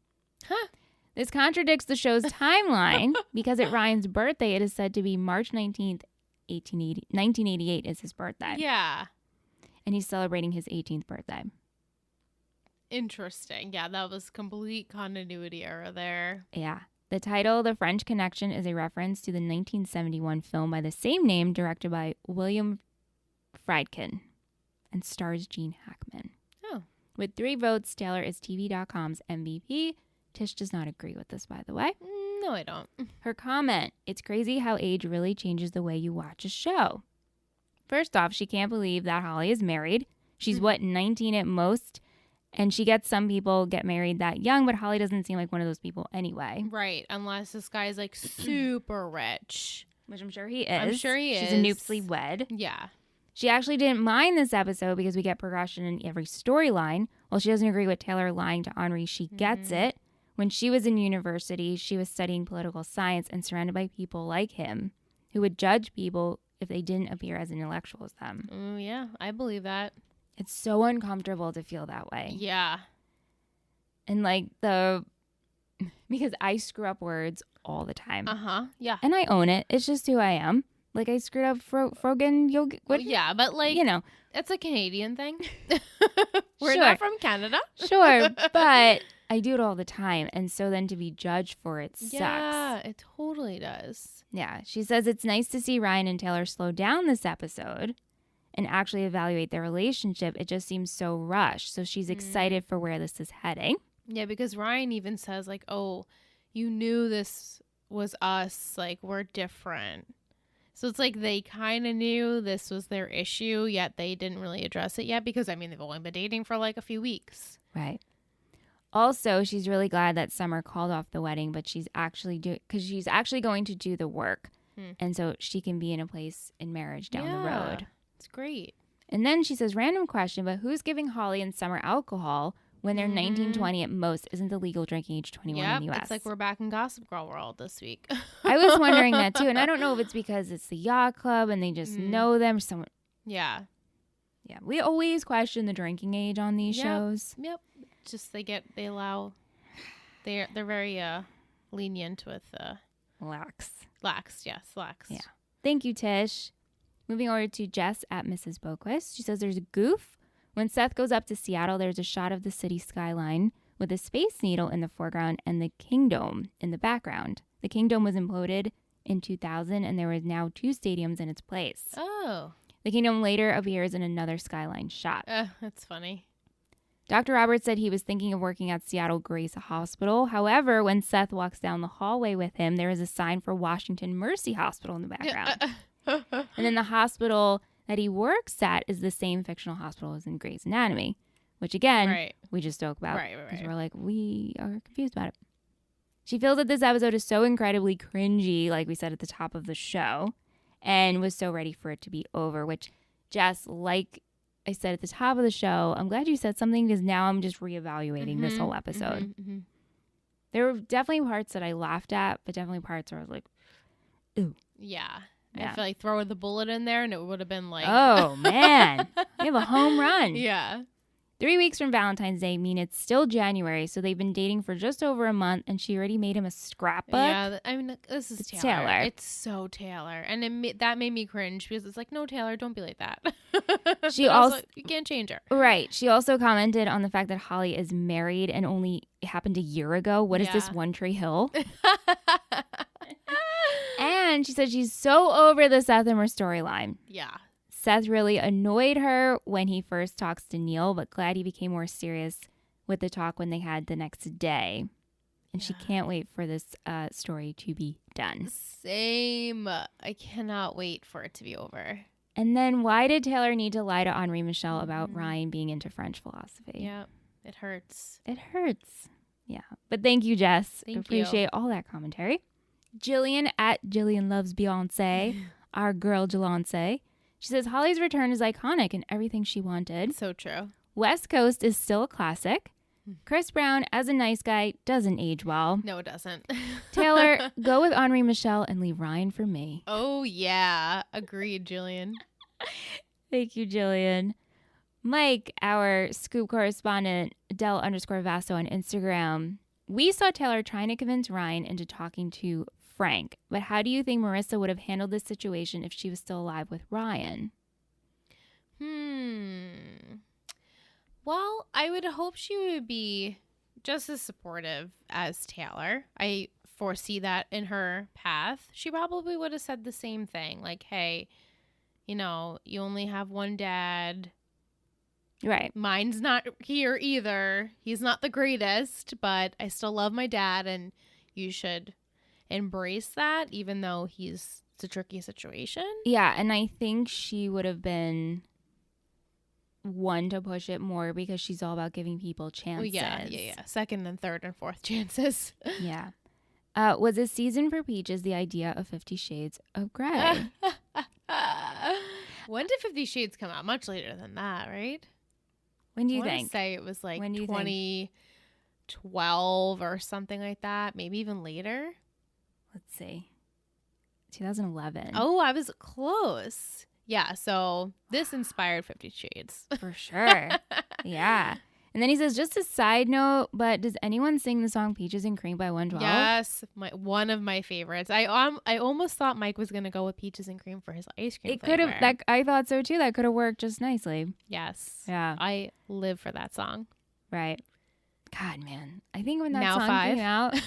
Huh. This contradicts the show's timeline because at Ryan's birthday, it is said to be March 19th, 1988 is his birthday. Yeah. And he's celebrating his 18th birthday. Interesting. Yeah, that was complete continuity error there. Yeah. The title, The French Connection, is a reference to the 1971 film by the same name, directed by William Friedkin and stars Gene Hackman. Oh. With 3 votes, Taylor is TV.com's MVP. Tish does not agree with this, by the way. No, I don't. Her comment, it's crazy how age really changes the way you watch a show. First off, she can't believe that Holly is married. She's, 19 at most? And she gets some people get married that young, but Holly doesn't seem like one of those people anyway. Right, unless this guy's like super rich. Which I'm sure he is. I'm sure he is. She's a noopsly wed. Yeah. She actually didn't mind this episode because we get progression in every storyline. While she doesn't agree with Taylor lying to Henri, she gets it. When she was in university, she was studying political science and surrounded by people like him who would judge people if they didn't appear as intellectual as them. Yeah, I believe that. It's so uncomfortable to feel that way. Yeah. And because I screw up words all the time. Yeah. And I own it. It's just who I am. Like I screwed up Frogan Yoga. Yeah, but like, it's a Canadian thing. We're not from Canada. Sure, but I do it all the time. And so then to be judged for it sucks. Yeah, it totally does. Yeah. She says it's nice to see Ryan and Taylor slow down this episode and actually evaluate their relationship. It just seems so rushed. So she's excited for where this is heading. Yeah, because Ryan even says like, oh, you knew this was us. Like, we're different. So it's like they kind of knew this was their issue, yet they didn't really address it yet because, I mean, they've only been dating for like a few weeks. Right. Also, she's really glad that Summer called off the wedding, but she's actually going to do the work. And so she can be in a place in marriage down the road. It's great. And then she says, random question, but who's giving Holly and Summer alcohol when they're 19, 20 at most, isn't the legal drinking age 21 in the U.S.? It's like we're back in Gossip Girl world this week. I was wondering that too, and I don't know if it's because it's the yacht club and they just know them. Yeah. Yeah, we always question the drinking age on these shows. Yep. Just they're very lenient with lax. Yes, lax. Yeah. Thank you, Tish. Moving over to Jess at Mrs. Boquist. She says there's a goof. When Seth goes up to Seattle, there's a shot of the city skyline with a Space Needle in the foreground and the Kingdome in the background. The Kingdome was imploded in 2000, and there was now 2 stadiums in its place. Oh. The Kingdome later appears in another skyline shot. That's funny. Dr. Roberts said he was thinking of working at Seattle Grace Hospital. However, when Seth walks down the hallway with him, there is a sign for Washington Mercy Hospital in the background. And then the hospital that he works at is the same fictional hospital as in Grey's Anatomy, which again, we just spoke about. Because we're like, we are confused about it. She feels that this episode is so incredibly cringy, like we said at the top of the show, and was so ready for it to be over, which Jess, like I said at the top of the show, I'm glad you said something because now I'm just reevaluating this whole episode. There were definitely parts that I laughed at, but definitely parts where I was like, ooh. Yeah. I feel like throwing the bullet in there and it would have been like, oh, man. You have a home run. Yeah. 3 weeks from Valentine's Day mean it's still January, so they've been dating for just over a month, and she already made him a scrapbook. Yeah, I mean, this is Taylor. It's so Taylor. And that made me cringe because it's like, no, Taylor, don't be like that. She also you can't change her. Right. She also commented on the fact that Holly is married and only happened a year ago. What is this, One Tree Hill? And she said she's so over the Seth and her storyline. Yeah. Seth really annoyed her when he first talks to Neil, but glad he became more serious with the talk when they had the next day. And she can't wait for this story to be done. Same. I cannot wait for it to be over. And then why did Taylor need to lie to Henri Michel about Ryan being into French philosophy? Yeah, it hurts. It hurts. Yeah. But thank you, Jess. Thank Appreciate you. all that commentary. Jillian at Jillian Loves Beyonce, our girl Jelance. She says Holly's return is iconic and everything she wanted. So true. West Coast is still a classic. Chris Brown, as a nice guy, doesn't age well. No, it doesn't. Taylor, go with Henri Michel and leave Ryan for me. Oh, yeah. Agreed, Jillian. Thank you, Jillian. Mike, our scoop correspondent, Del_Vasto on Instagram. We saw Taylor trying to convince Ryan into talking to Frank, but how do you think Marissa would have handled this situation if she was still alive with Ryan? Well, I would hope she would be just as supportive as Taylor. I foresee that in her path. She probably would have said the same thing. Like, hey, you only have one dad. Right. Mine's not here either. He's not the greatest, but I still love my dad, and you should embrace that, even though it's a tricky situation. Yeah, and I think she would have been one to push it more because she's all about giving people chances. Yeah. Second and third and fourth chances. Yeah. Was this season for Peaches the idea of 50 Shades of Grey? When did 50 Shades come out? Much later than that, right? When do you I think? Say it was like 2012 or something like that. Maybe even later. Let's see. 2011. Oh, I was close. Yeah, so this inspired 50 Shades. For sure. Yeah. And then he says, just a side note, but does anyone sing the song Peaches and Cream by 112? Yes, one of my favorites. I almost thought Mike was going to go with Peaches and Cream for his ice cream flavor. It could have, I thought so too. That could have worked just nicely. Yes. Yeah. I live for that song. Right. God, man. I think when that Now song 5. came out,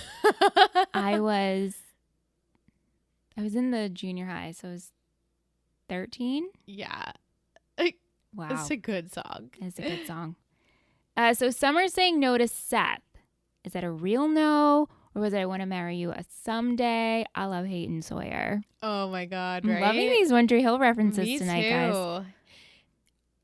I was in the junior high, so I was 13. Yeah. Wow. It's a good song. It's a good song. So Summer's saying no to Seth. Is that a real no? Or was it I want to marry you a someday? I love Hayden Sawyer. Oh my God, I'm right? loving these One Tree Hill references Me tonight, too.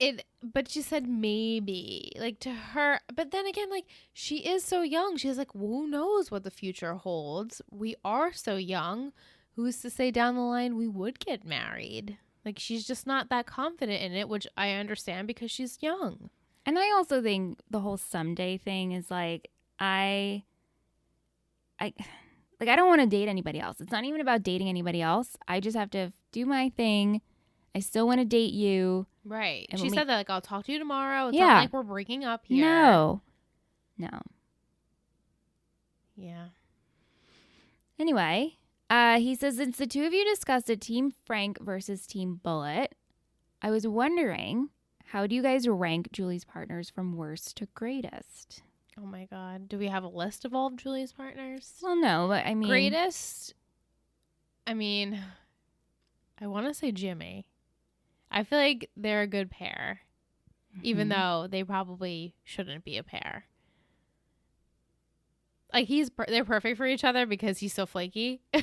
guys. But she said maybe, like, to her. But then again, like, she is so young. She's like, who knows what the future holds? We are so young. Who's to say down the line we would get married? Like, she's just not that confident in it, which I understand because she's young. And I also think the whole someday thing is like, I don't want to date anybody else. It's not even about dating anybody else. I just have to do my thing. I still want to date you. Right. And She said that, like, I'll talk to you tomorrow. It's Yeah. not like we're breaking up here. No. Yeah. Anyway, he says, since the two of you discussed a Team Frank versus Team Bullet, I was wondering, how do you guys rank Julie's partners from worst to greatest? Oh, my God. Do we have a list of all of Julie's partners? Well, no, but I mean... Greatest? I mean, I want to say Jimmy. I feel like they're a good pair, even though they probably shouldn't be a pair. Like, they're perfect for each other because he's so flaky. Oh,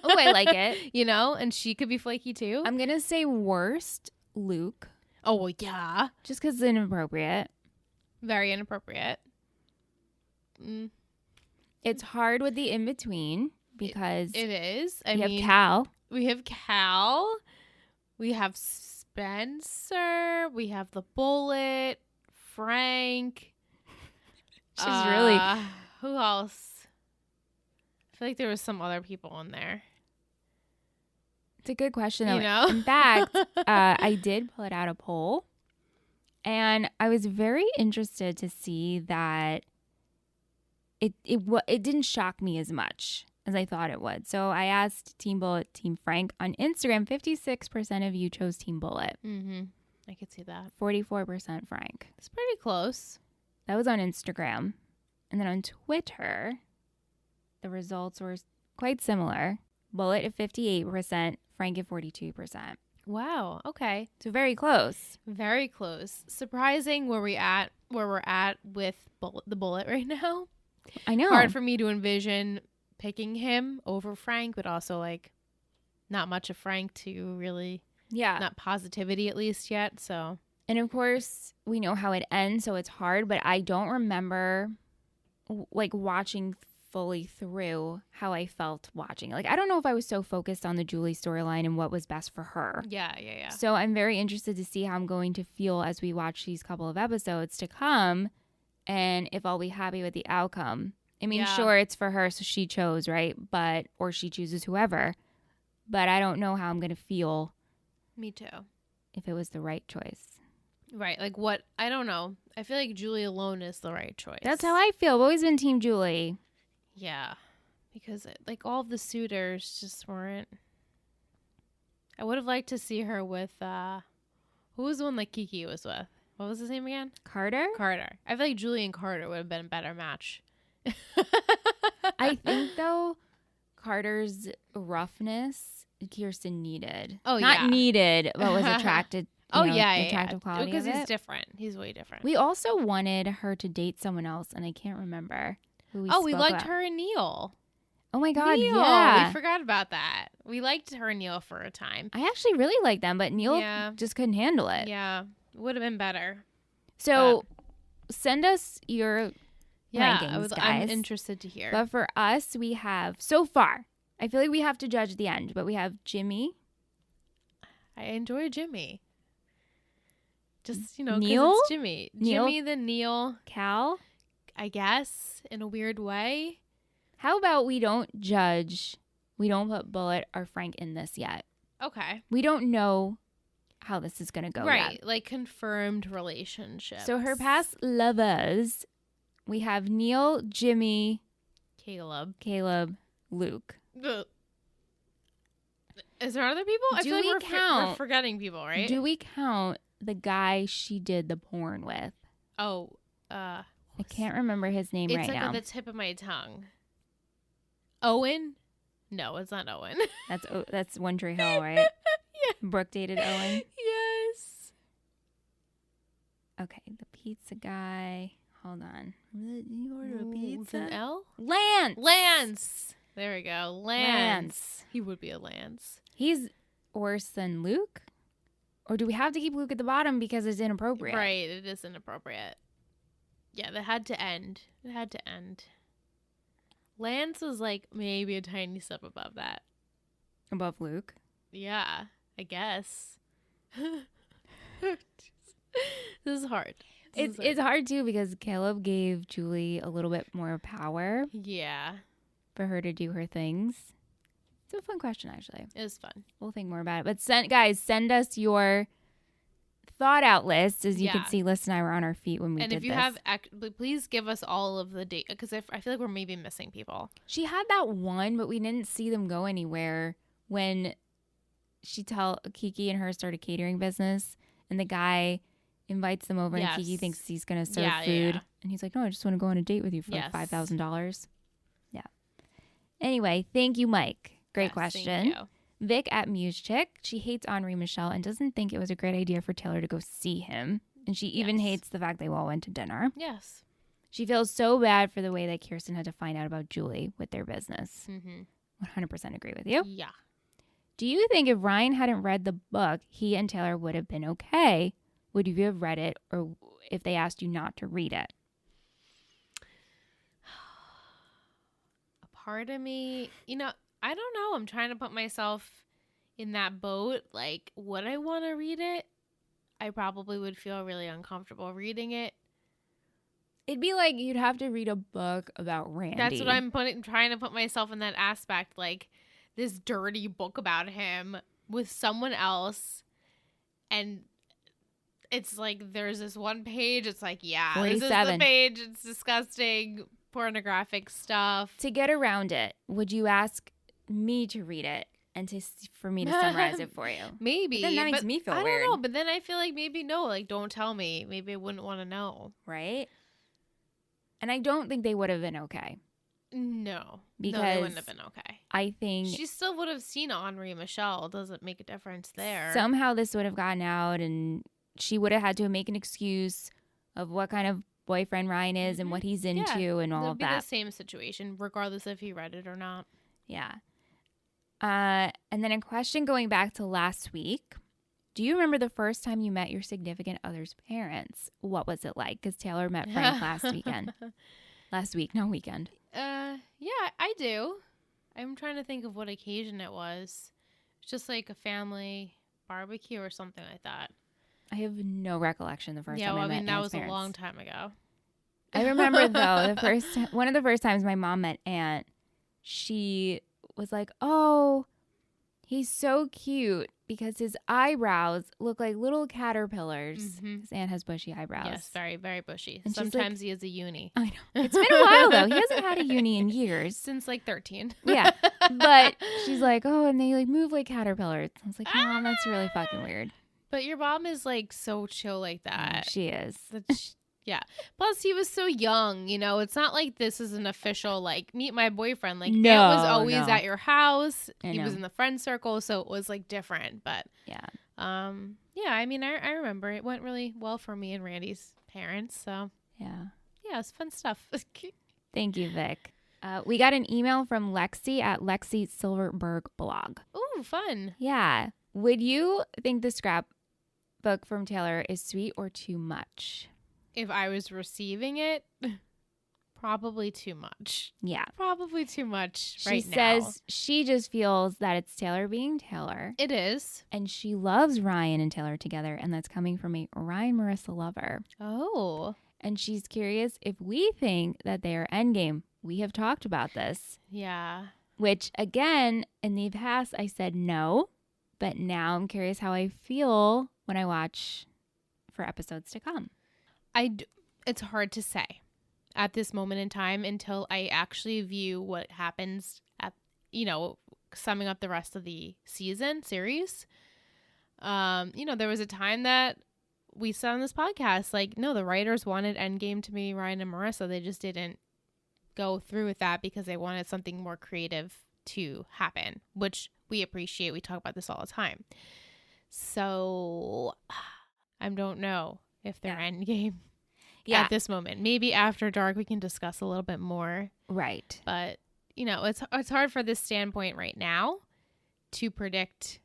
I like it. You know, and she could be flaky too. I'm going to say worst, Luke. Oh, well, yeah. Just because it's inappropriate. Very inappropriate. It's hard with the in-between because... It is. We have Cal. We have Cal. We have Spencer. We have the Bullet. Frank. She's really... Who else? I feel like there was some other people in there. It's a good question, though. You know? In fact, I did put out a poll, and I was very interested to see that it didn't shock me as much as I thought it would. So I asked Team Bullet, Team Frank on Instagram. 56% of you chose Team Bullet. Mm-hmm. I could see that. 44% Frank. It's pretty close. That was on Instagram. And then on Twitter, the results were quite similar. Bullet at 58%, Frank at 42%. Wow. Okay. So very close. Very close. Surprising where we're at with the Bullet right now. I know. Hard for me to envision picking him over Frank, but also like not much of Frank to really, not positivity at least yet. So, and of course we know how it ends, so it's hard. But I don't remember like watching fully through how I felt watching. Like I don't know if I was so focused on the Julie storyline and what was best for her. Yeah. So I'm very interested to see how I'm going to feel as we watch these couple of episodes to come. And if I'll be happy with the outcome. I mean, sure, it's for her, so she chose, right? Or she chooses whoever. But I don't know how I'm going to feel. Me too. If it was the right choice. Right. Like what? I don't know. I feel like Julie alone is the right choice. That's how I feel. I've always been Team Julie. Yeah. Because like all of the suitors just weren't. I would have liked to see her with, who was the one that Kiki was with? What was his name again? Carter. I feel like Julie and Carter would have been a better match. I think, though, Carter's roughness, Kirsten needed. Oh, Not needed, but was attracted. Attractive quality because of he's it. different. He's way different. We also wanted her to date someone else, and I can't remember who we we spoke liked about. her and Neil. Oh, my God, Neil. yeah. We forgot about that. We liked her and Neil for a time. I actually really liked them, but Neil just couldn't handle it. Yeah, would have been better. So send us your rankings, guys. I'm interested to hear. But for us, we have, so far, I feel like we have to judge the end, but we have Jimmy. I enjoy Jimmy. Just, because Neil? it's Jimmy. Jimmy, then Neil. Cal? I guess, in a weird way. How about we don't put Bullet or Frank in this yet. Okay. We don't know how this is going to go yet. Like confirmed relationships. So her past lovers, we have Neil, Jimmy, Caleb, Luke. Is there other people? I feel like we're forgetting people, right? Do we count the guy she did the porn with? Oh, I can't remember his name right now. It's like at the tip of my tongue. Owen? No, it's not Owen. That's One Tree Hill, right? Yeah. Brooke dated Owen. Yes. Okay, the pizza guy. Hold on. You order a pizza? With an L? Lance. There we go. Lance. He would be a Lance. He's worse than Luke? Or do we have to keep Luke at the bottom because it's inappropriate? Right, it is inappropriate. Yeah, that had to end. It had to end. Lance was like maybe a tiny step above that. Above Luke? Yeah, I guess. This is hard. It's hard too because Caleb gave Julie a little bit more power. Yeah. For her to do her things. It's a fun question, actually. It was fun. We'll think more about it. But send us your thought out list. As you can see, Liz and I were on our feet when we did this. And if you have, please give us all of the data because I feel like we're maybe missing people. She had that one, but we didn't see them go anywhere when Kiki and her started catering business, and the guy invites them over, and Kiki thinks he's going to serve food, and he's like, "No, I just want to go on a date with you for like $5,000." Yeah. Anyway, thank you, Mike. Great question. Thank you. Vic at Muse Chick, she hates Henri Michel and doesn't think it was a great idea for Taylor to go see him. And she even hates the fact they all went to dinner. Yes. She feels so bad for the way that Kirsten had to find out about Julie with their business. 100% agree with you. Yeah. Do you think if Ryan hadn't read the book, he and Taylor would have been okay? Would you have read it, or if they asked you not to read it? A part of me, I don't know. I'm trying to put myself in that boat. Like, would I want to read it? I probably would feel really uncomfortable reading it. It'd be like you'd have to read a book about Randy. That's what I'm trying to put myself in that aspect. Like, this dirty book about him with someone else. And it's like, there's this one page. It's like, yeah, 47. This is the page. It's disgusting, pornographic stuff. To get around it, would you ask me to read it and for me to summarize it for you? Maybe. But then that makes me feel weird. I don't know, but then I feel like maybe no, like don't tell me. Maybe I wouldn't want to know. Right? And I don't think they would have been okay. No. Because they wouldn't have been okay. I think she still would have seen Henri Michel. Doesn't make a difference there. Somehow this would have gotten out and she would have had to make an excuse of what kind of boyfriend Ryan is and what he's into and all of that. It would be the same situation regardless if he read it or not. Yeah. And then a question going back to last week. Do you remember the first time you met your significant other's parents? What was it like? Because Taylor met Frank last weekend. Last week, no weekend. Yeah, I do. I'm trying to think of what occasion it was. It's just like a family barbecue or something like that. I have no recollection the first time I met Anne's that was parents. a long time ago. I remember though, one of the first times my mom met Aunt, she was like, "Oh, he's so cute because his eyebrows look like little caterpillars." Because Aunt has bushy eyebrows. Yes, very, very bushy. And sometimes he has a uni. I know. It's been a while though. He hasn't had a uni in years. Since like 13. Yeah. But she's like, "Oh, and they like move like caterpillars." I was like, "Mom, that's really fucking weird." But your mom is like so chill like that. Yeah, she is. Yeah. Plus, he was so young. It's not like this is an official like meet my boyfriend. Like, no, Aunt was always at your house. I He know. was in the friend circle, so it was like different. But yeah. Yeah. I mean, I remember it went really well for me and Randy's parents. So yeah, it's fun stuff. Thank you, Vic. We got an email from Lexi at Lexi Silverberg blog. Ooh, fun. Yeah. Would you think the scrapbook from Taylor is sweet or too much? If I was receiving it, probably too much. Yeah. Probably too much She says she just feels that it's Taylor being Taylor. It is. And she loves Ryan and Taylor together, and that's coming from a Ryan Marissa lover. Oh. And she's curious if we think that they are endgame. We have talked about this. Yeah. Which, again, in the past, I said no. But now I'm curious how I feel when I watch for episodes to come. It's hard to say at this moment in time until I actually view what happens at, summing up the rest of the series. There was a time that we said on this podcast, like, no, the writers wanted Endgame to be Ryan and Marissa. They just didn't go through with that because they wanted something more creative to happen, which we appreciate. We talk about this all the time. So I don't know if they're Endgame at this moment. Maybe after dark we can discuss a little bit more. Right. But, it's hard for this standpoint right now to predict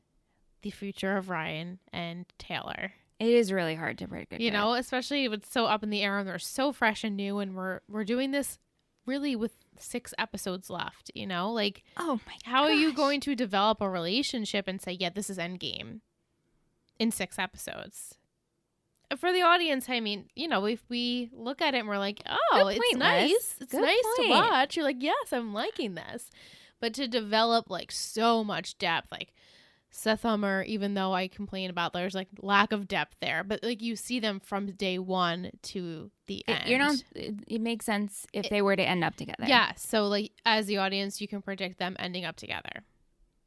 the future of Ryan and Taylor. It is really hard to predict. Especially if it's so up in the air and they're so fresh and new, and we're doing this really with 6 episodes left, like, oh my how are you going to develop a relationship and say, yeah, this is Endgame in 6 episodes? For the audience, I mean, if we look at it and we're like, oh, Good it's point, nice. Liz. It's Good nice point. to watch. You're like, yes, I'm liking this. But to develop like so much depth, like Seth Hummer, even though I complain about there's like lack of depth there, but like you see them from day one to the end. It makes sense if they were to end up together. Yeah. So like as the audience, you can predict them ending up together.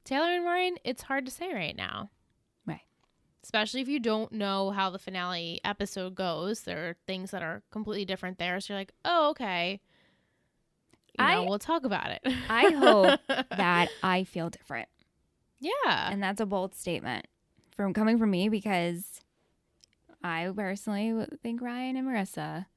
Taylor and Ryan, it's hard to say right now. Right. Especially if you don't know how the finale episode goes. There are things that are completely different there. So you're like, oh, okay. We'll talk about it. I hope that I feel different. Yeah. And that's a bold statement coming from me because I personally think Ryan and Marissa.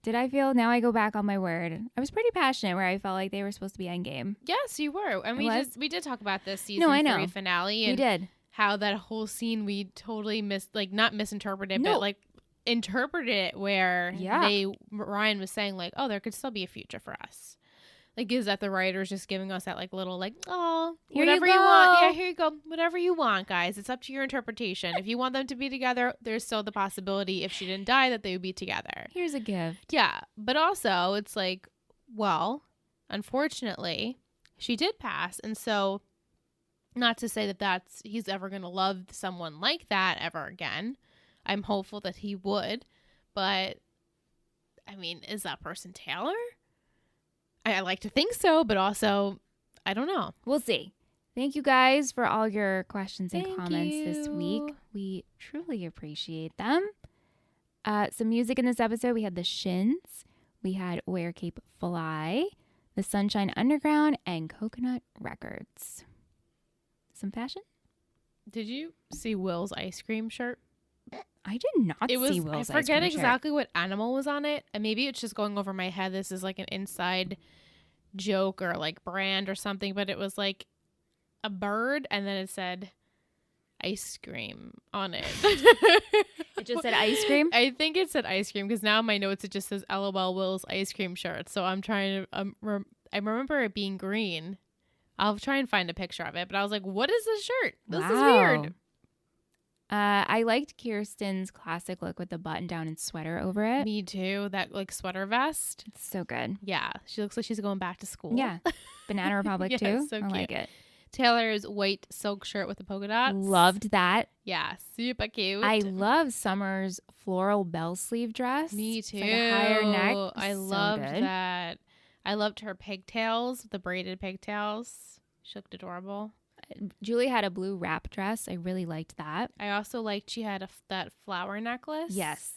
Did I feel? Now I go back on my word. I was pretty passionate where I felt like they were supposed to be endgame. Yes, you were. And we did talk about this season 3 finale. And we did. How that whole scene we totally not misinterpreted, but like interpreted it where Ryan was saying like, oh, there could still be a future for us. Like, is that the writers just giving us that like little like, oh, whatever you want. Yeah, here you go. Whatever you want, guys. It's up to your interpretation. If you want them to be together, there's still the possibility if she didn't die that they would be together. Here's a gift. Yeah. But also it's like, well, unfortunately, she did pass. And so not to say that he's ever going to love someone like that ever again. I'm hopeful that he would. But, I mean, is that person Taylor? I like to think so, but also, I don't know. We'll see. Thank you guys for all your questions and comments this week. We truly appreciate them. Some music in this episode. We had the Shins. We had Where Cape Fly, the Sunshine Underground, and Coconut Records. Some fashion? Did you see Will's ice cream shirt? I did not see Will's ice cream shirt. I forget exactly what animal was on it. And maybe it's just going over my head. This is like an inside joke or like brand or something. But it was like a bird and then it said ice cream on it. It just said ice cream? I think it said ice cream because now in my notes it just says LOL Will's ice cream shirt. So I'm trying to I remember it being green. I'll try and find a picture of it. But I was like, what is this shirt? This is weird. I liked Kirsten's classic look with the button down and sweater over it. Me too. That like sweater vest. It's so good. Yeah. She looks like she's going back to school. Yeah. Banana Republic yes, too. So I cute. like it. Taylor's white silk shirt with the polka dots. Loved that. Yeah. Super cute. I love Summer's floral bell sleeve dress. Me too. It's like a higher neck. I loved that. I loved her pigtails, the braided pigtails. She looked adorable. Julie had a blue wrap dress. I really liked that. I also liked she had that flower necklace. Yes.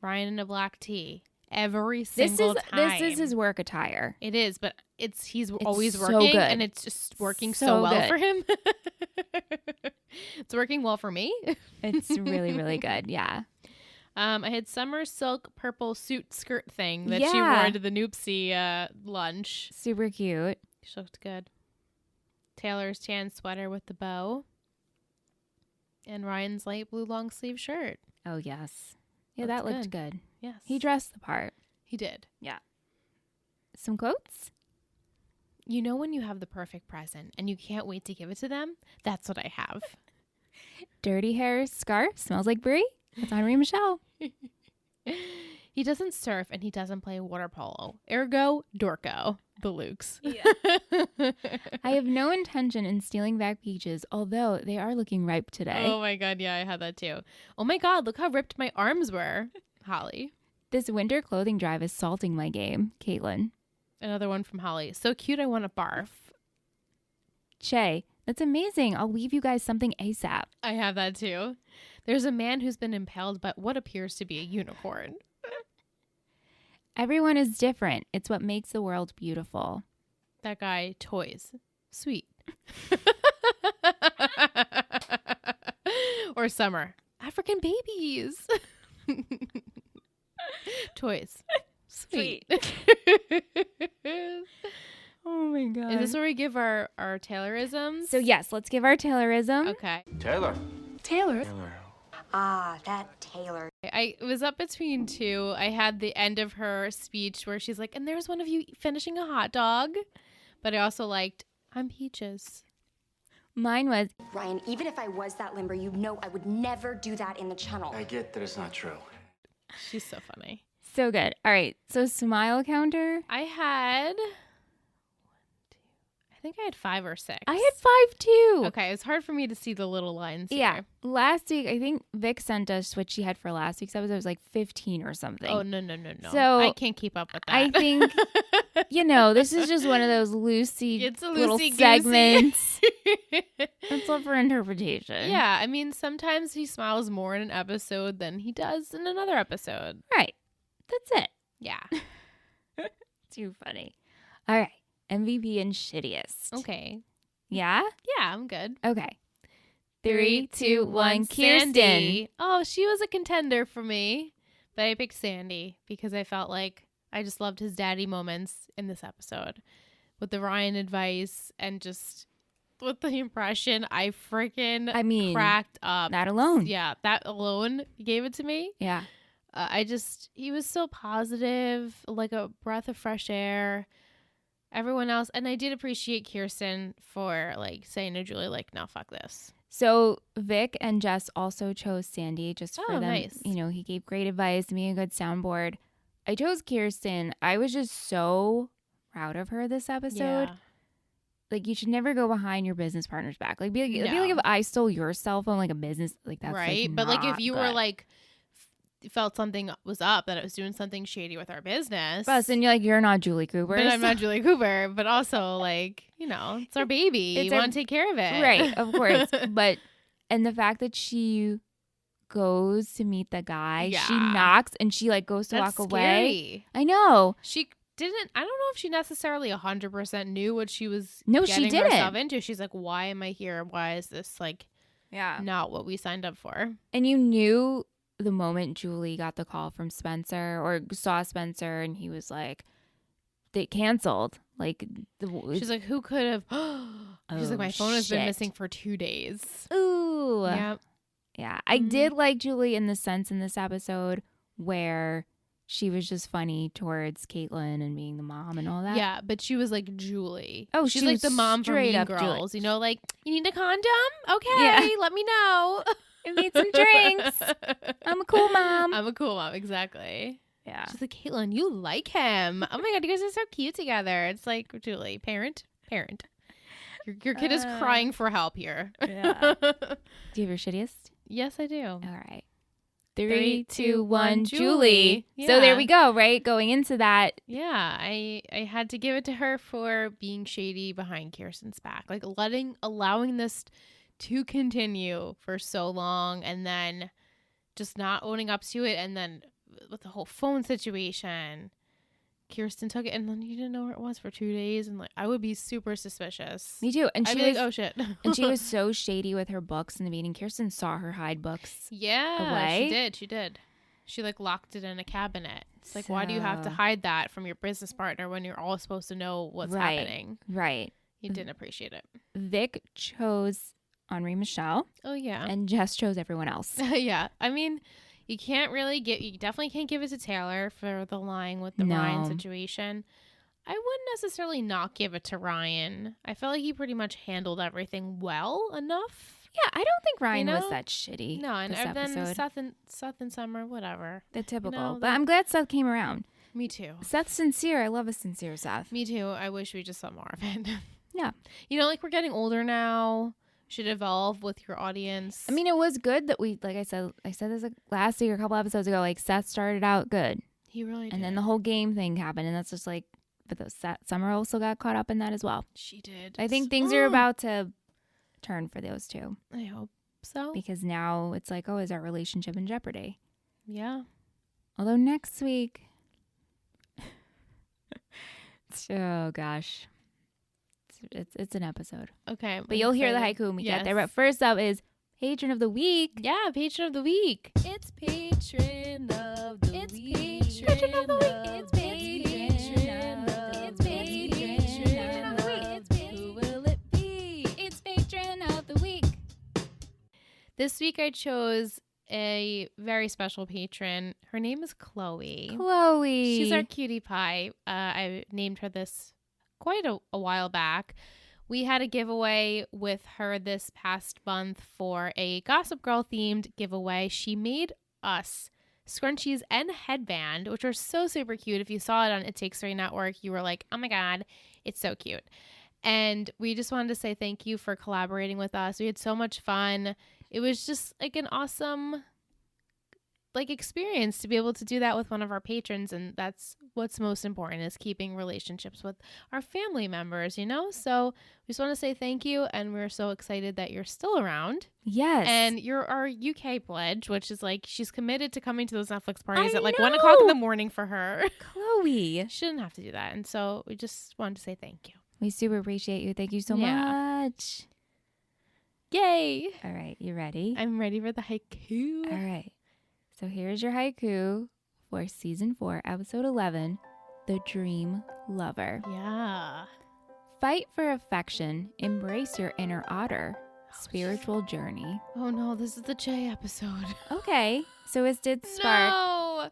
Ryan in a black tee. Every single time. This is his work attire. It is, but he's always working, good. and it's just working so well good. for him. It's working well for me. It's really, really good. Yeah. I had summer silk purple suit skirt thing that she wore to the Noopsy lunch. Super cute. She looked good. Taylor's tan sweater with the bow. And Ryan's light blue long sleeve shirt. Oh, yes. Yeah, that looked good. Yes. He dressed the part. He did. Yeah. Some quotes? You know when you have the perfect present and you can't wait to give it to them? That's what I have. Dirty hair scarf smells like brie. That's Henri Michelle. He doesn't surf and he doesn't play water polo. Ergo, Dorco. The Lukes. Yeah. I have no intention in stealing back peaches, although they are looking ripe today. Oh my God. Yeah, I had that too. Oh my God. Look how ripped my arms were, Holly. This winter clothing drive is salting my game, Caitlin. Another one from Holly. So cute, I want to barf. Che, that's amazing. I'll leave you guys something ASAP. I have that too. There's a man who's been impaled by what appears to be a unicorn. Everyone is different. It's what makes the world beautiful. That guy, toys. Sweet. Or Summer. African babies. Toys. Sweet. Oh my God. Is this where we give our Taylorisms? So yes, let's give our Taylorism. Okay. Taylor. Taylor. Ah, that Taylor. I was up between two. I had the end of her speech where she's like, and there's one of you finishing a hot dog. But I also liked, I'm Peaches. Mine was, Ryan, even if I was that limber, you know I would never do that in the channel. I get that it's not true. She's so funny. so good. All right. So smile counter. I think I had 5 or 6. I had 5 too. Okay, it's hard for me to see the little lines Yeah. here. Last week, I think Vic sent us what she had for last week's episode. It was like 15 or something. Oh, no. So I can't keep up with that. I think, this is just one of those little loosey-goosey. segments. It's up for interpretation. Yeah, I mean, sometimes he smiles more in an episode than he does in another episode. Right. That's it. Yeah. Too funny. All right. MVP and shittiest. Okay. Yeah? Yeah, I'm good. Okay. 3, 2, 1, Kirsten. Sandy. Oh, she was a contender for me, but I picked Sandy because I felt like I just loved his daddy moments in this episode with the Ryan advice and just with the impression. I cracked up. That alone. Yeah, that alone gave it to me. Yeah. He was so positive, like a breath of fresh air. Everyone else, and I did appreciate Kirsten for like saying to Julie, like, no, fuck this. So Vic and Jess also chose Sandy just for them. Nice. He gave great advice, me a good soundboard. I chose Kirsten. I was just so proud of her this episode. Yeah. Like, you should never go behind your business partner's back. Like, it'd be like if I stole your cell phone, like a business, like that's right. Like, but like if you good. were like felt something was up, that it was doing something shady with our business. Bus, and you're not Julie Cooper. But I'm not Julie Cooper. But also, like, it's our baby. You want to take care of it, right? Of course. And the fact that she goes to meet the guy, she knocks and she like goes to walk away. I know. She didn't. I don't know if she necessarily 100% knew what she was. She didn't. Herself into. She's like, why am I here? Why is this like, not what we signed up for? And you knew the moment Julie got the call from Spencer or saw Spencer, and he was like, they canceled. Like, she's like, who could have? She's like, my phone has been missing for 2 days. Ooh. Yep. Yeah. I did like Julie in the sense in this episode where she was just funny towards Caitlin and being the mom and all that. Yeah, but she was like Julie. Oh, she's she like was the mom from straight Mean up Girls. Julie. Like, you need a condom? Okay, let me know. I need some drinks. I'm a cool mom. I'm a cool mom, exactly. Yeah. She's like, Caitlin, you like him. Oh my God, you guys are so cute together. It's like, Julie, parent. Your kid is crying for help here. Yeah. Do you have your shittiest? Yes, I do. All right. 3, 2, 1, Julie. Yeah. So there we go, right? Going into that. Yeah, I had to give it to her for being shady behind Kirsten's back. Like allowing this to continue for so long and then just not owning up to it. And then with the whole phone situation, Kirsten took it and then you didn't know where it was for 2 days. And like, I would be super suspicious. Me too. And I'd she be was like, oh shit. And she was so shady with her books in the meeting. Kirsten saw her hide books. Yeah, away. She did. She like locked it in a cabinet. It's like, why do you have to hide that from your business partner when you're all supposed to know what's happening? Right. You didn't appreciate it. Vic chose Henri Michel. Oh yeah. And Jess chose everyone else. Yeah. I mean, you definitely can't give it to Taylor for the lying with the Ryan situation. I wouldn't necessarily not give it to Ryan. I felt like he pretty much handled everything well enough. Yeah, I don't think Ryan was that shitty. No, and this then episode. Seth and Summer, whatever. The typical. But I'm glad Seth came around. Me too. Seth's sincere. I love a sincere Seth. Me too. I wish we just saw more of it. Yeah. Like we're getting older now. Should evolve with your audience. I mean, it was good that we, like I said this like last week or a couple episodes ago, like Seth started out good. He really did. And then the whole game thing happened. And that's just like, but Summer also got caught up in that as well. She did. I think things are about to turn for those two. I hope so. Because now it's like, oh, is our relationship in jeopardy? Yeah. Although next week, oh gosh. It's an episode. Okay. But you'll hear the haiku when we get there. But first up is Patron of the Week. Yeah, Patron of the Week. It's Patron of the Week. It's Patron of the Week. It's Patron of the Week. Who will it be? It's Patron of the Week. This week I chose a very special patron. Her name is Chloe. Chloe. She's our cutie pie. I named her this quite a while back We had a giveaway with her this past month for a Gossip Girl themed giveaway. She made us scrunchies and headband, which are so super cute. If you saw it on It Takes Three Network, you were like, oh my God, it's so cute. And we just wanted to say thank you for collaborating with us. We had so much fun. It was just like an awesome experience to be able to do that with one of our patrons, and that's what's most important, is keeping relationships with our family members, so we just want to say thank you, and we're so excited that you're still around. Yes. And you're our UK pledge, which is she's committed to coming to those Netflix parties at 1 o'clock in the morning for her. Chloe shouldn't have to do that, and so we just wanted to say thank you. We super appreciate you. Thank you so much. Yay. All right, you ready? I'm ready for the haiku. All right. So here's your haiku for season 4, episode 11, The Dream Lover. Yeah. Fight for affection. Embrace your inner otter. Spiritual journey. Oh no, this is the Che episode. Okay. So it did spark. No.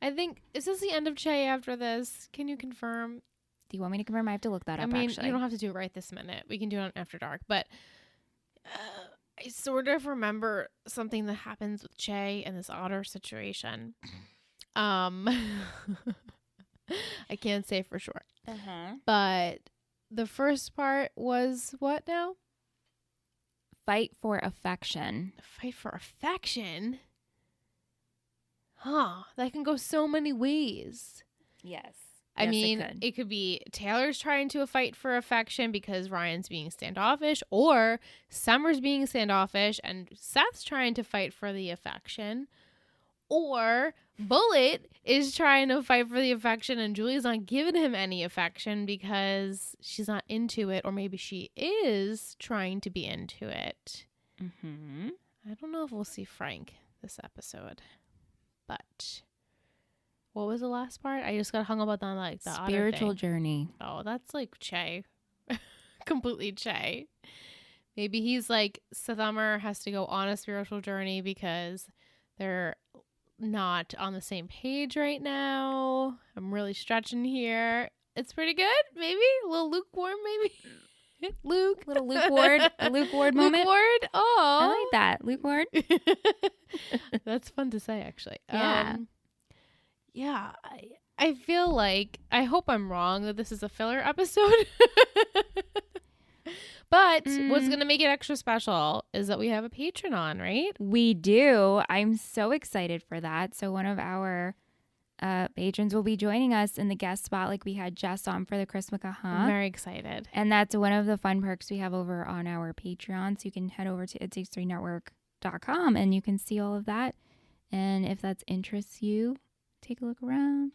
I think, is this the end of Che after this? Can you confirm? Do you want me to confirm? I have to look that up, actually. You don't have to do it right this minute. We can do it on After Dark. But I sort of remember something that happens with Che and this otter situation. I can't say for sure. But the first part was what now? Fight for affection. Fight for affection? Huh. That can go so many ways. Yes. I mean, it could be Taylor's trying to fight for affection because Ryan's being standoffish, or Summer's being standoffish and Seth's trying to fight for the affection, or Bullet is trying to fight for the affection and Julie's not giving him any affection because she's not into it, or maybe she is trying to be into it. I don't know if we'll see Frank this episode, but... What was the last part? I just got hung up on the spiritual journey. Oh, that's Che. Completely Che. Maybe he's Summer has to go on a spiritual journey because they're not on the same page right now. I'm really stretching here. It's pretty good. Maybe a little lukewarm, maybe. Luke. Little Luke Ward. A Luke Ward moment. Luke Ward. Oh. I like that. Luke Ward. That's fun to say, actually. Yeah. Yeah, I feel I hope I'm wrong that this is a filler episode. But what's going to make it extra special is that we have a patron on, right? We do. I'm so excited for that. So one of our patrons will be joining us in the guest spot like we had Jess on for the Christmas I'm very excited. And that's one of the fun perks we have over on our Patreon. So you can head over to ittakes3network.com and you can see all of that. And if that interests you, take a look around.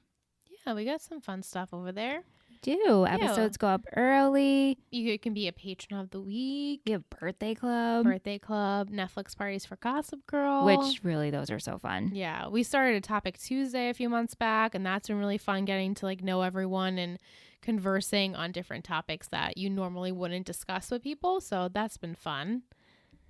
Yeah, we got some fun stuff over there. We do. Episodes go up early. You can be a patron of the week. We have birthday club, Netflix parties for Gossip Girl. Which really, those are so fun. Yeah, we started a Topic Tuesday a few months back, and that's been really fun getting to know everyone and conversing on different topics that you normally wouldn't discuss with people. So that's been fun.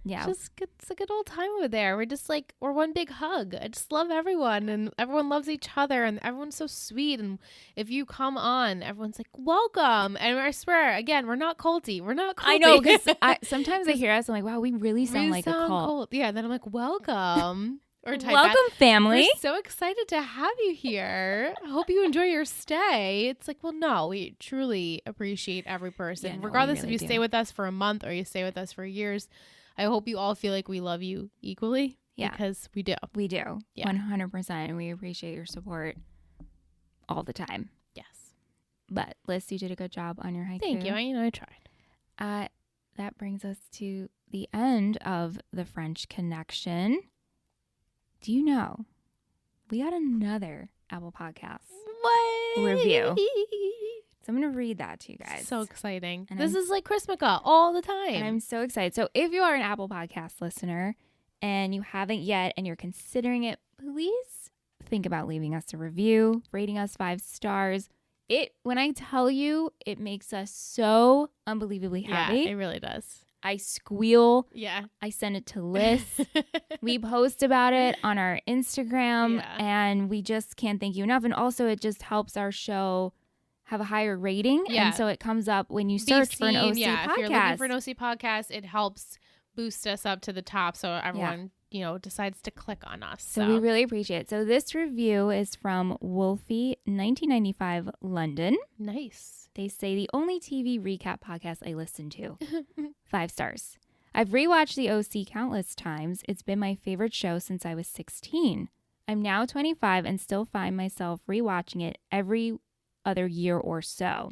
Yeah. It's a good old time over there. We're just we're one big hug. I just love everyone, and everyone loves each other, and everyone's so sweet. And if you come on, everyone's like, welcome. And I swear, again, we're not culty. We're not culty. I know, because sometimes I hear us, I'm like, wow, we really sound like a cult. Yeah, then I'm like, welcome. Or welcome, family. We're so excited to have you here. I hope you enjoy your stay. It's well, no, we truly appreciate every person. Yeah, no, regardless really if you stay with us for a month or you stay with us for years. I hope you all feel like we love you equally. Yeah. Because we do. We do. Yeah. 100%. And we appreciate your support all the time. Yes. But Liz, you did a good job on your haiku. Thank you. I tried. That brings us to the end of the French Connection. Do you know we got another Apple Podcast review? So I'm going to read that to you guys. So exciting. And this is like Christmaka all the time. And I'm so excited. So if you are an Apple Podcast listener and you haven't yet and you're considering it, please think about leaving us a review, rating us 5 stars. When I tell you, it makes us so unbelievably happy. Yeah, it really does. I squeal. Yeah. I send it to Liz. We post about it on our Instagram, and we just can't thank you enough. And also, it just helps our show have a higher rating. Yeah. And so it comes up when you search for an OC podcast. If you're looking for an OC podcast, it helps boost us up to the top so everyone, decides to click on us. So we really appreciate it. So this review is from Wolfie 1995 London. Nice. They say the only TV recap podcast I listen to. 5 stars. I've rewatched the OC countless times. It's been my favorite show since I was 16. I'm now 25 and still find myself rewatching it every other year or so.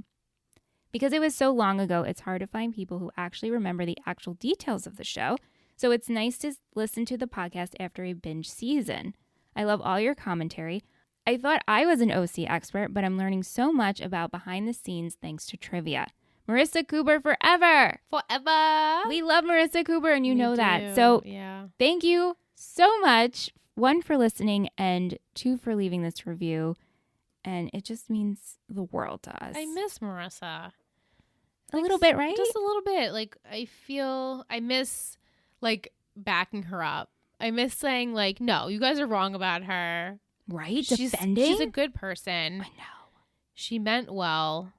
Because it was so long ago, it's hard to find people who actually remember the actual details of the show. So it's nice to listen to the podcast after a binge season. I love all your commentary. I thought I was an OC expert, but I'm learning so much about behind the scenes thanks to trivia. Marissa Cooper forever. Forever. We love Marissa Cooper, and you know that. So thank you so much, 1, for listening, and 2, for leaving this review. And it just means the world to us. I miss Marissa. A little bit, right? Just a little bit. Like, I miss, like, backing her up. I miss saying, like, no, you guys are wrong about her. Right? Defending? She's a good person. I know. She meant well.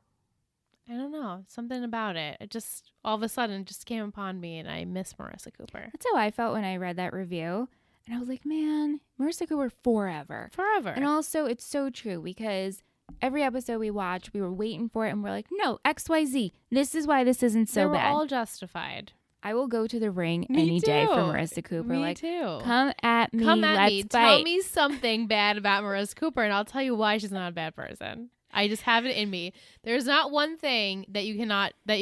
I don't know. Something about it. It just, all of a sudden, just came upon me, and I miss Marissa Cooper. That's how I felt when I read that review. And I was like, man, Marissa Cooper forever. Forever. And also, it's so true because every episode we watch, we were waiting for it, and we're like, no, XYZ. This is why this isn't so bad. They were all justified. I will go to the ring any day for Marissa Cooper. Me too. Come at me. Come at let's me. Fight. Tell me something bad about Marissa Cooper, and I'll tell you why she's not a bad person. I just have it in me. There's not one thing that you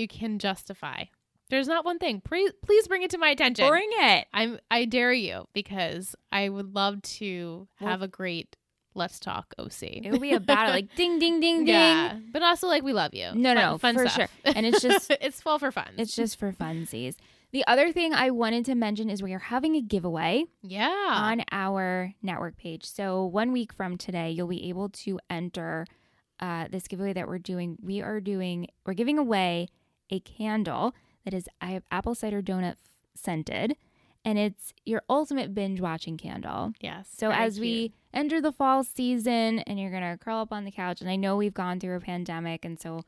can justify. There's not one thing. Please bring it to my attention. Bring it. I dare you, because I would love to have a great Let's Talk OC. It'll be a battle, like ding, ding, ding, ding. Yeah, but also like we love you. No, fun for stuff. sure. And it's just it's full for fun. It's just for funsies. The other thing I wanted to mention is we are having a giveaway. On our network page. So 1 week from today, you'll be able to enter this giveaway that we're doing. We're giving away a candle that is apple cider donut scented, and it's your ultimate binge watching candle. Yes. So as we enter the fall season, and you're gonna curl up on the couch, and I know we've gone through a pandemic, and so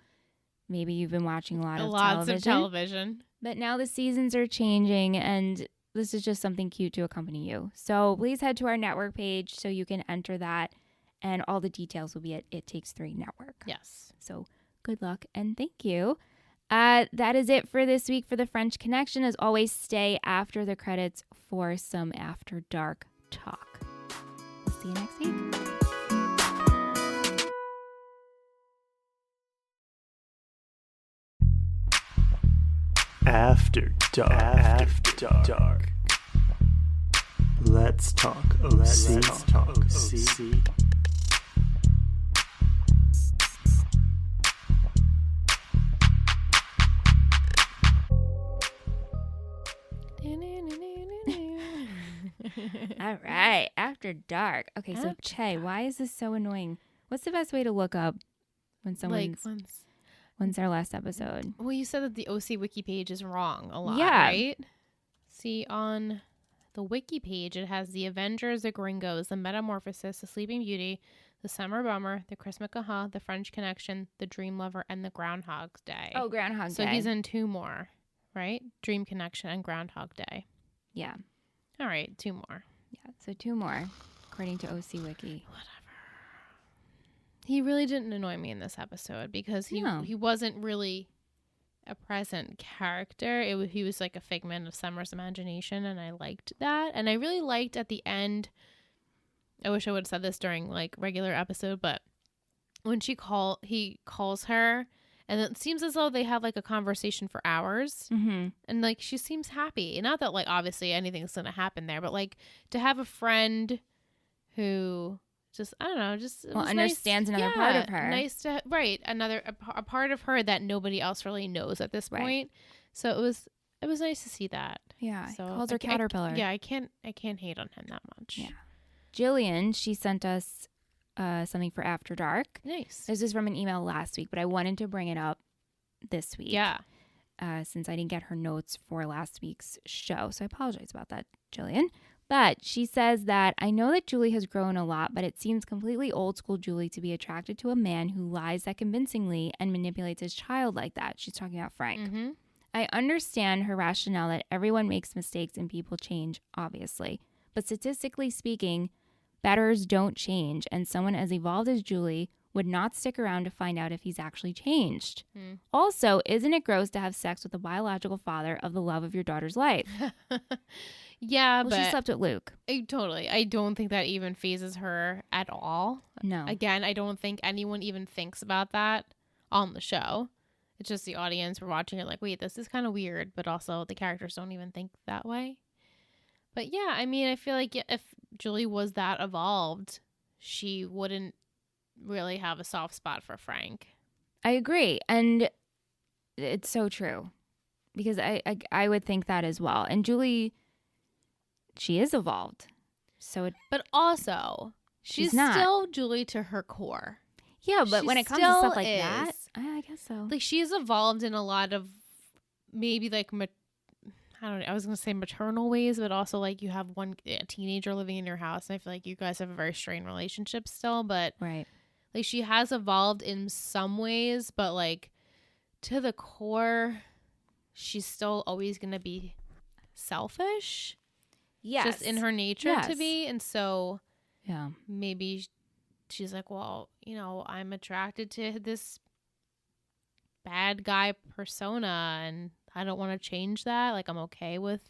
maybe you've been watching lots of television. But now the seasons are changing, and this is just something cute to accompany you. So please head to our network page so you can enter that, and all the details will be at It Takes 3 Network. Yes. So good luck, and thank you. That is it for this week for the French Connection. As always, stay after the credits for some After Dark talk. We'll see you next week. After Dark. After Dark. Let's talk OC. Let's talk OC. All right, After Dark. Okay, so Che, why is this so annoying? What's the best way to look up when someone's when's our last episode? Well, you said that the OC wiki page is wrong a lot, yeah. Right? See, on the wiki page, it has the Avengers, the Gringos, the Metamorphosis, the Sleeping Beauty, the Summer Bummer, the Christmas Caha, the French Connection, the Dream Lover, and the Groundhog Day. Oh, Groundhog Day. So he's in 2 more, right? Dream Connection and Groundhog Day. Yeah. All right, 2 more. Yeah, so 2 more, according to OC Wiki. Whatever. He really didn't annoy me in this episode because he wasn't really a present character. He was like a figment of Summer's imagination, and I liked that. And I really liked at the end, I wish I would have said this during like regular episode, but when he calls her, and it seems as though they have like a conversation for hours, and like she seems happy. Not that like obviously anything's gonna happen there, but like to have a friend who just understands another part of her. Nice to a part of her that nobody else really knows at this point. So it was nice to see that. Yeah, so calls her Caterpillar. I can't hate on him that much. Yeah, Jillian, she sent us something for After Dark. Nice. This is from an email last week, but I wanted to bring it up this week. Yeah. Since I didn't get her notes for last week's show. So I apologize about that, Jillian. But she says that, I know that Julie has grown a lot, but it seems completely old school Julie to be attracted to a man who lies that convincingly and manipulates his child like that. She's talking about Frank. Mm-hmm. I understand her rationale that everyone makes mistakes and people change, obviously. But statistically speaking, betters don't change, and someone as evolved as Julie would not stick around to find out if he's actually changed. Also, isn't it gross to have sex with the biological father of the love of your daughter's life? Yeah, well, but she slept with Luke. Totally. I don't think that even phases her at all. No. Again, I don't think anyone even thinks about that on the show. It's just the audience. We're watching it like, wait, this is kind of weird. But also the characters don't even think that way. But yeah, I mean, I feel like if Julie was that evolved, she wouldn't really have a soft spot for Frank. I agree. And it's so true. Because I would think that as well. And Julie, she is evolved. But also, she's not. still Julie to her core. Yeah, but when it comes to stuff like that, I guess so. Like, she's evolved in a lot of maybe like, I don't know, I was going to say maternal ways, but also like you have a teenager living in your house. And I feel like you guys have a very strained relationship still. But right. Like, she has evolved in some ways, but like to the core, she's still always going to be selfish. Yes. Just in her nature to be. And so yeah, maybe she's like, well, I'm attracted to this bad guy persona and I don't want to change that. Like, I'm okay with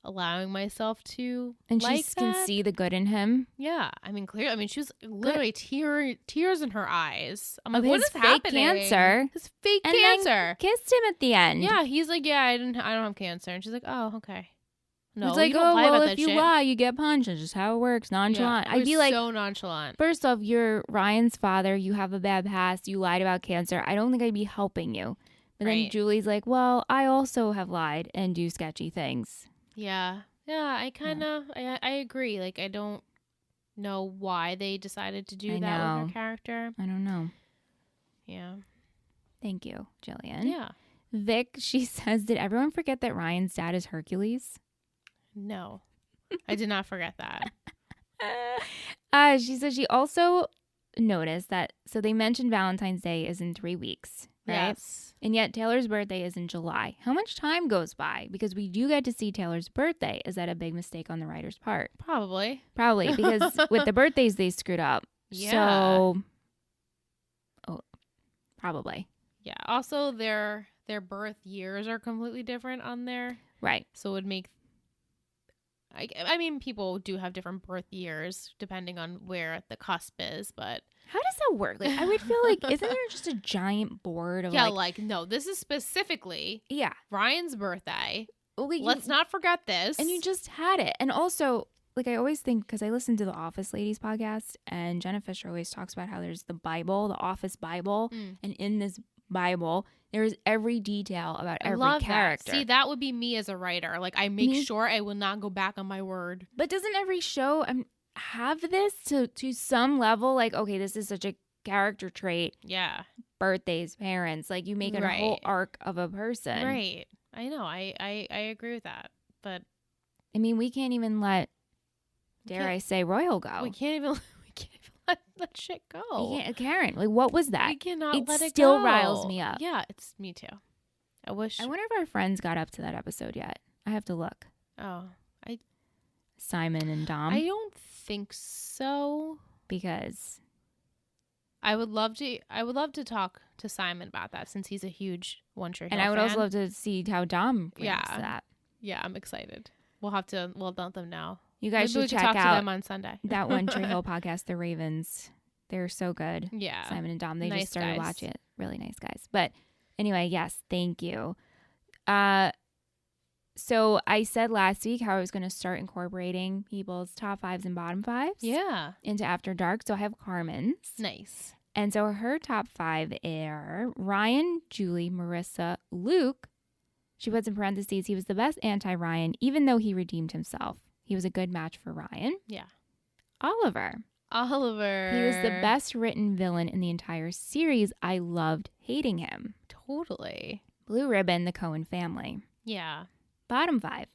allowing myself to and like she can see the good in him. Yeah. I mean, clearly. I mean, she was literally tears in her eyes. I'm like, of what his is fake happening? cancer. His fake and cancer. Then kissed him at the end. Yeah. He's like, yeah, I don't have cancer. And she's like, oh, okay. No, it's like, you don't lie well, about if that you shit. lie, you get punched. It's just how it works. Nonchalant. Yeah, I'd be like, so nonchalant. First off, you're Ryan's father. You have a bad past. You lied about cancer. I don't think I'd be helping you. But then Julie's like, well, I also have lied and do sketchy things. Yeah. Yeah, I kind of, I agree. Like, I don't know why they decided to do that with her character. I don't know. Yeah. Thank you, Jillian. Yeah. Vic, she says, did everyone forget that Ryan's dad is Hercules? No, I did not forget that. She said she also noticed that, so they mentioned Valentine's Day is in 3 weeks, right? Yes. And yet Taylor's birthday is in July. How much time goes by? Because we do get to see Taylor's birthday. Is that a big mistake on the writer's part? Probably, because with the birthdays they screwed up. Yeah. So, probably. Yeah. Also, their birth years are completely different on there. Right. So it would make, I mean, people do have different birth years depending on where the cusp is, but how does that work? Like, I would feel like, isn't there just a giant board of no, this is specifically Ryan's birthday. Like, let's not forget this. And you just had it. And also, like, I always think, because I listen to the Office Ladies podcast, and Jenna Fisher always talks about how there's the Bible, the Office Bible, and in this Bible, there's every detail about every character. That. See, that would be me as a writer. Like, I make sure I will not go back on my word. But doesn't every show have this to some level? Like, okay, this is such a character trait. Yeah. Birthdays, parents, like you make a whole arc of a person. Right. I know. I agree with that. But I mean, we can't even let, dare I say, Royal go. We can't even let shit go. Karen, like, what was that? We cannot let it go. It still riles me up. Yeah, it's me too. I wonder if our friends got up to that episode yet. I have to look. Oh, Simon and Dom. I don't think so. Because I would love to talk to Simon about that, since he's a huge One Tree Hill fan. And I would fan. also love to see how Dom reacts to that. Yeah, I'm excited. We'll let them know. You guys Maybe should we check talk out to them on Sunday. That One Tree Hill podcast, The Ravens. They're so good. Yeah. Simon and Dom. They nice just started guys. watching it. Really nice guys. But anyway, yes, thank you. So I said last week how I was going to start incorporating people's top fives and bottom fives. Yeah. Into After Dark. So I have Carmen's. Nice. And so her top five are Ryan, Julie, Marissa, Luke. She puts in parentheses, he was the best anti-Ryan, even though he redeemed himself. He was a good match for Ryan. Yeah. Oliver. He was the best written villain in the entire series. I loved hating him. Totally. Blue Ribbon, the Coen family. Yeah. Bottom five.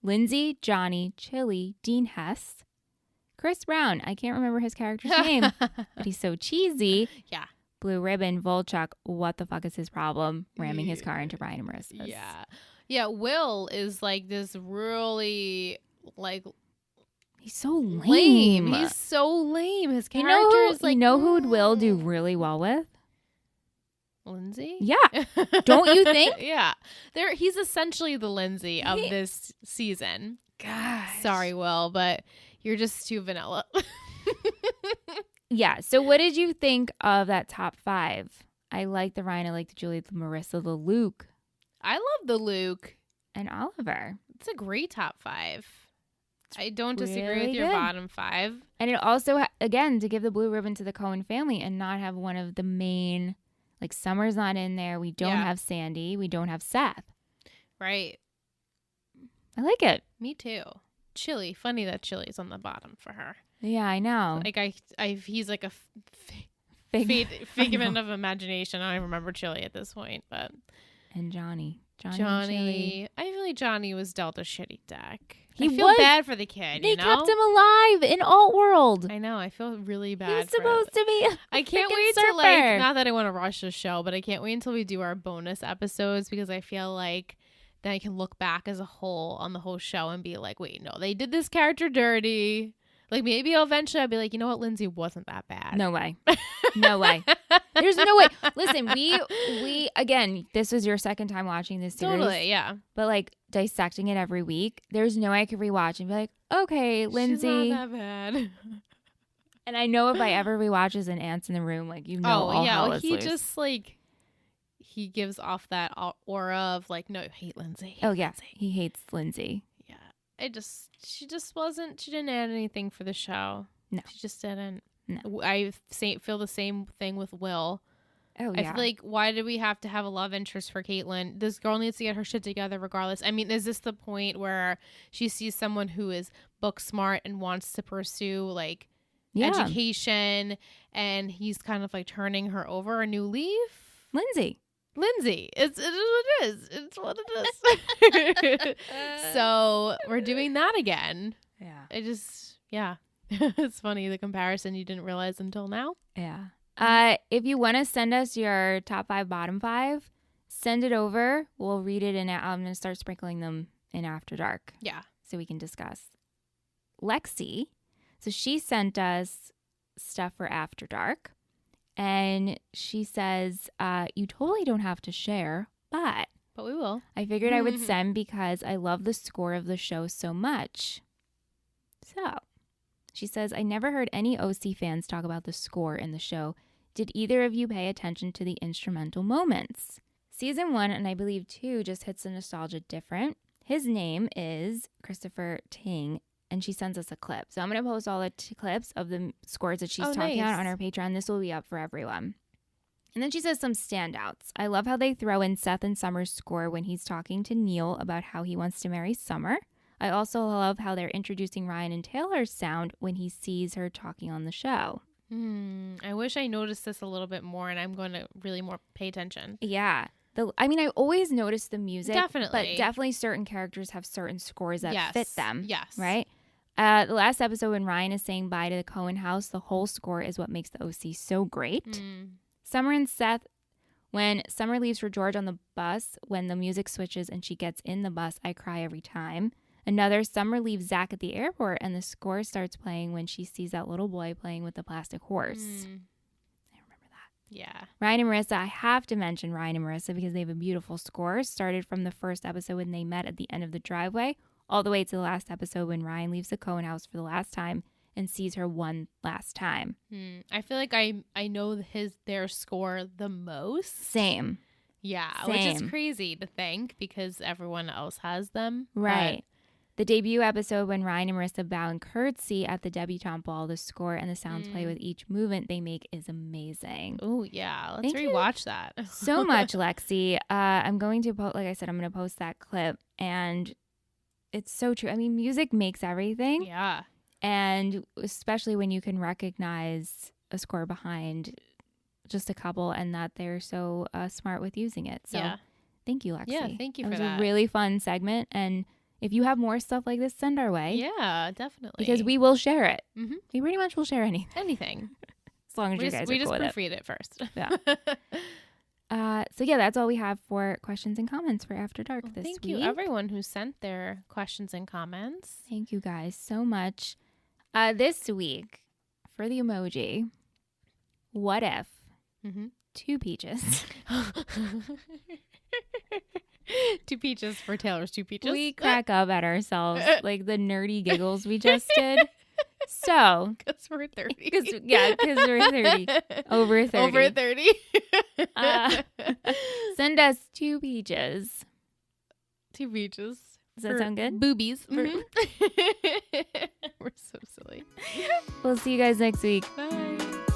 Lindsay, Johnny, Chili, Dean Hess, Chris Brown. I can't remember his character's name, but he's so cheesy. Yeah. Blue Ribbon, Volchuk. What the fuck is his problem? Ramming his car into Ryan and Marissa's. Yeah. Yeah, Will is like this really like he's so lame. He's so lame. His character is like you know who would Will do really well with? Lindsay? Yeah. Don't you think? Yeah. He's essentially the Lindsay of this season. Gosh. Sorry, Will, but you're just too vanilla. Yeah. So what did you think of that top 5? I like the Ryan, I like the Julie, the Marissa, the Luke. I love the Luke. And Oliver. It's a great top 5. I don't disagree really with your good. bottom 5. And it also, again, to give the blue ribbon to the Cohen family and not have one of the main, like Summer's not in there. We don't have Sandy. We don't have Seth. Right. I like it. Me too. Chili. Funny that Chili's on the bottom for her. Yeah, I know. Like he's like a figment of imagination. I don't even remember Chili at this point, but and Johnny. Johnny. I feel like Johnny was dealt a shitty deck. I feel bad for the kid. They kept him alive in Alt World. I know. I feel really bad. He was supposed to be. I can't wait to like. Not that I want to rush the show, but I can't wait until we do our bonus episodes because I feel like then I can look back as a whole on the whole show and be like, wait, no, they did this character dirty. Like maybe eventually I'll be like, you know what, Lindsay wasn't that bad. No way. No way. There's no way. Listen, we again, this was your second time watching this series. Totally, yeah. But like dissecting it every week, there's no way I could rewatch and be like, okay, Lindsay. She's not that bad. And I know if I ever rewatch as an Ants in the Room, like all hell is he loose. just like he gives off that aura of like, no, hate Lindsay. Lindsay. He hates Lindsay. Yeah. She didn't add anything for the show. No. She just didn't. No. I feel the same thing with Will. Oh, yeah. I feel like, why do we have to have a love interest for Caitlin? This girl needs to get her shit together regardless. I mean, is this the point where she sees someone who is book smart and wants to pursue like education and he's kind of like turning her over a new leaf? Lindsay. It's what it is. It's what it is. So we're doing that again. Yeah. It's funny, the comparison you didn't realize until now. Yeah. If you want to send us your top 5, bottom 5, send it over. We'll read it and I'm going to start sprinkling them in After Dark. Yeah. So we can discuss. Lexi. So she sent us stuff for After Dark. And she says, you totally don't have to share, but we will. I figured I would send because I love the score of the show so much. So she says, I never heard any OC fans talk about the score in the show. Did either of you pay attention to the instrumental moments? Season 1 and I believe 2 just hits the nostalgia different. His name is Christopher Ting. And she sends us a clip. So I'm going to post all the clips of the scores that she's talking about on our Patreon. This will be up for everyone. And then she says some standouts. I love how they throw in Seth and Summer's score when he's talking to Neil about how he wants to marry Summer. I also love how they're introducing Ryan and Taylor's sound when he sees her talking on the show. I wish I noticed this a little bit more, and I'm going to really more pay attention. Yeah. I always notice the music. Definitely. But definitely certain characters have certain scores that fit them. Yes. Right? The last episode when Ryan is saying bye to the Cohen house, the whole score is what makes the OC so great. Summer and Seth, when Summer leaves for George on the bus, when the music switches and she gets in the bus, I cry every time. Another, Summer leaves Zach at the airport and the score starts playing when she sees that little boy playing with the plastic horse. I remember that. Yeah. Ryan and Marissa, I have to mention Ryan and Marissa because they have a beautiful score. Started from the first episode when they met at the end of the driveway, all the way to the last episode when Ryan leaves the Cohen house for the last time and sees her one last time. I feel like I know their score the most. Same. Yeah, which is crazy to think because everyone else has them. Right. The debut episode when Ryan and Marissa bow and curtsy at the debutante ball, the score and the sounds play with each movement they make is amazing. Oh, yeah. Let's rewatch that. So much, Lexi. I'm going to post, like I said, I'm going to post that clip and it's so true. I mean, music makes everything. Yeah. And especially when you can recognize a score behind just a couple and that they're so smart with using it. So thank you, Lexi. Yeah, thank you for that. It was a really fun segment. And If you have more stuff like this, send our way. Yeah, definitely. Because we will share it. Mm-hmm. We pretty much will share anything. Anything. As long as you guys are cool with it. We just proofread it first. Yeah. So yeah, that's all we have for questions and comments for After Dark this week. Thank you, everyone who sent their questions and comments. Thank you guys so much. This week, for the emoji, what if two peaches? Two peaches for Taylor's two peaches. We crack up at ourselves, like the nerdy giggles we just did. So, because we're 30. Because we're 30. Over 30. Over 30. Send us two peaches. Two peaches. Does that sound good? Boobies. Mm-hmm. We're so silly. We'll see you guys next week. Bye.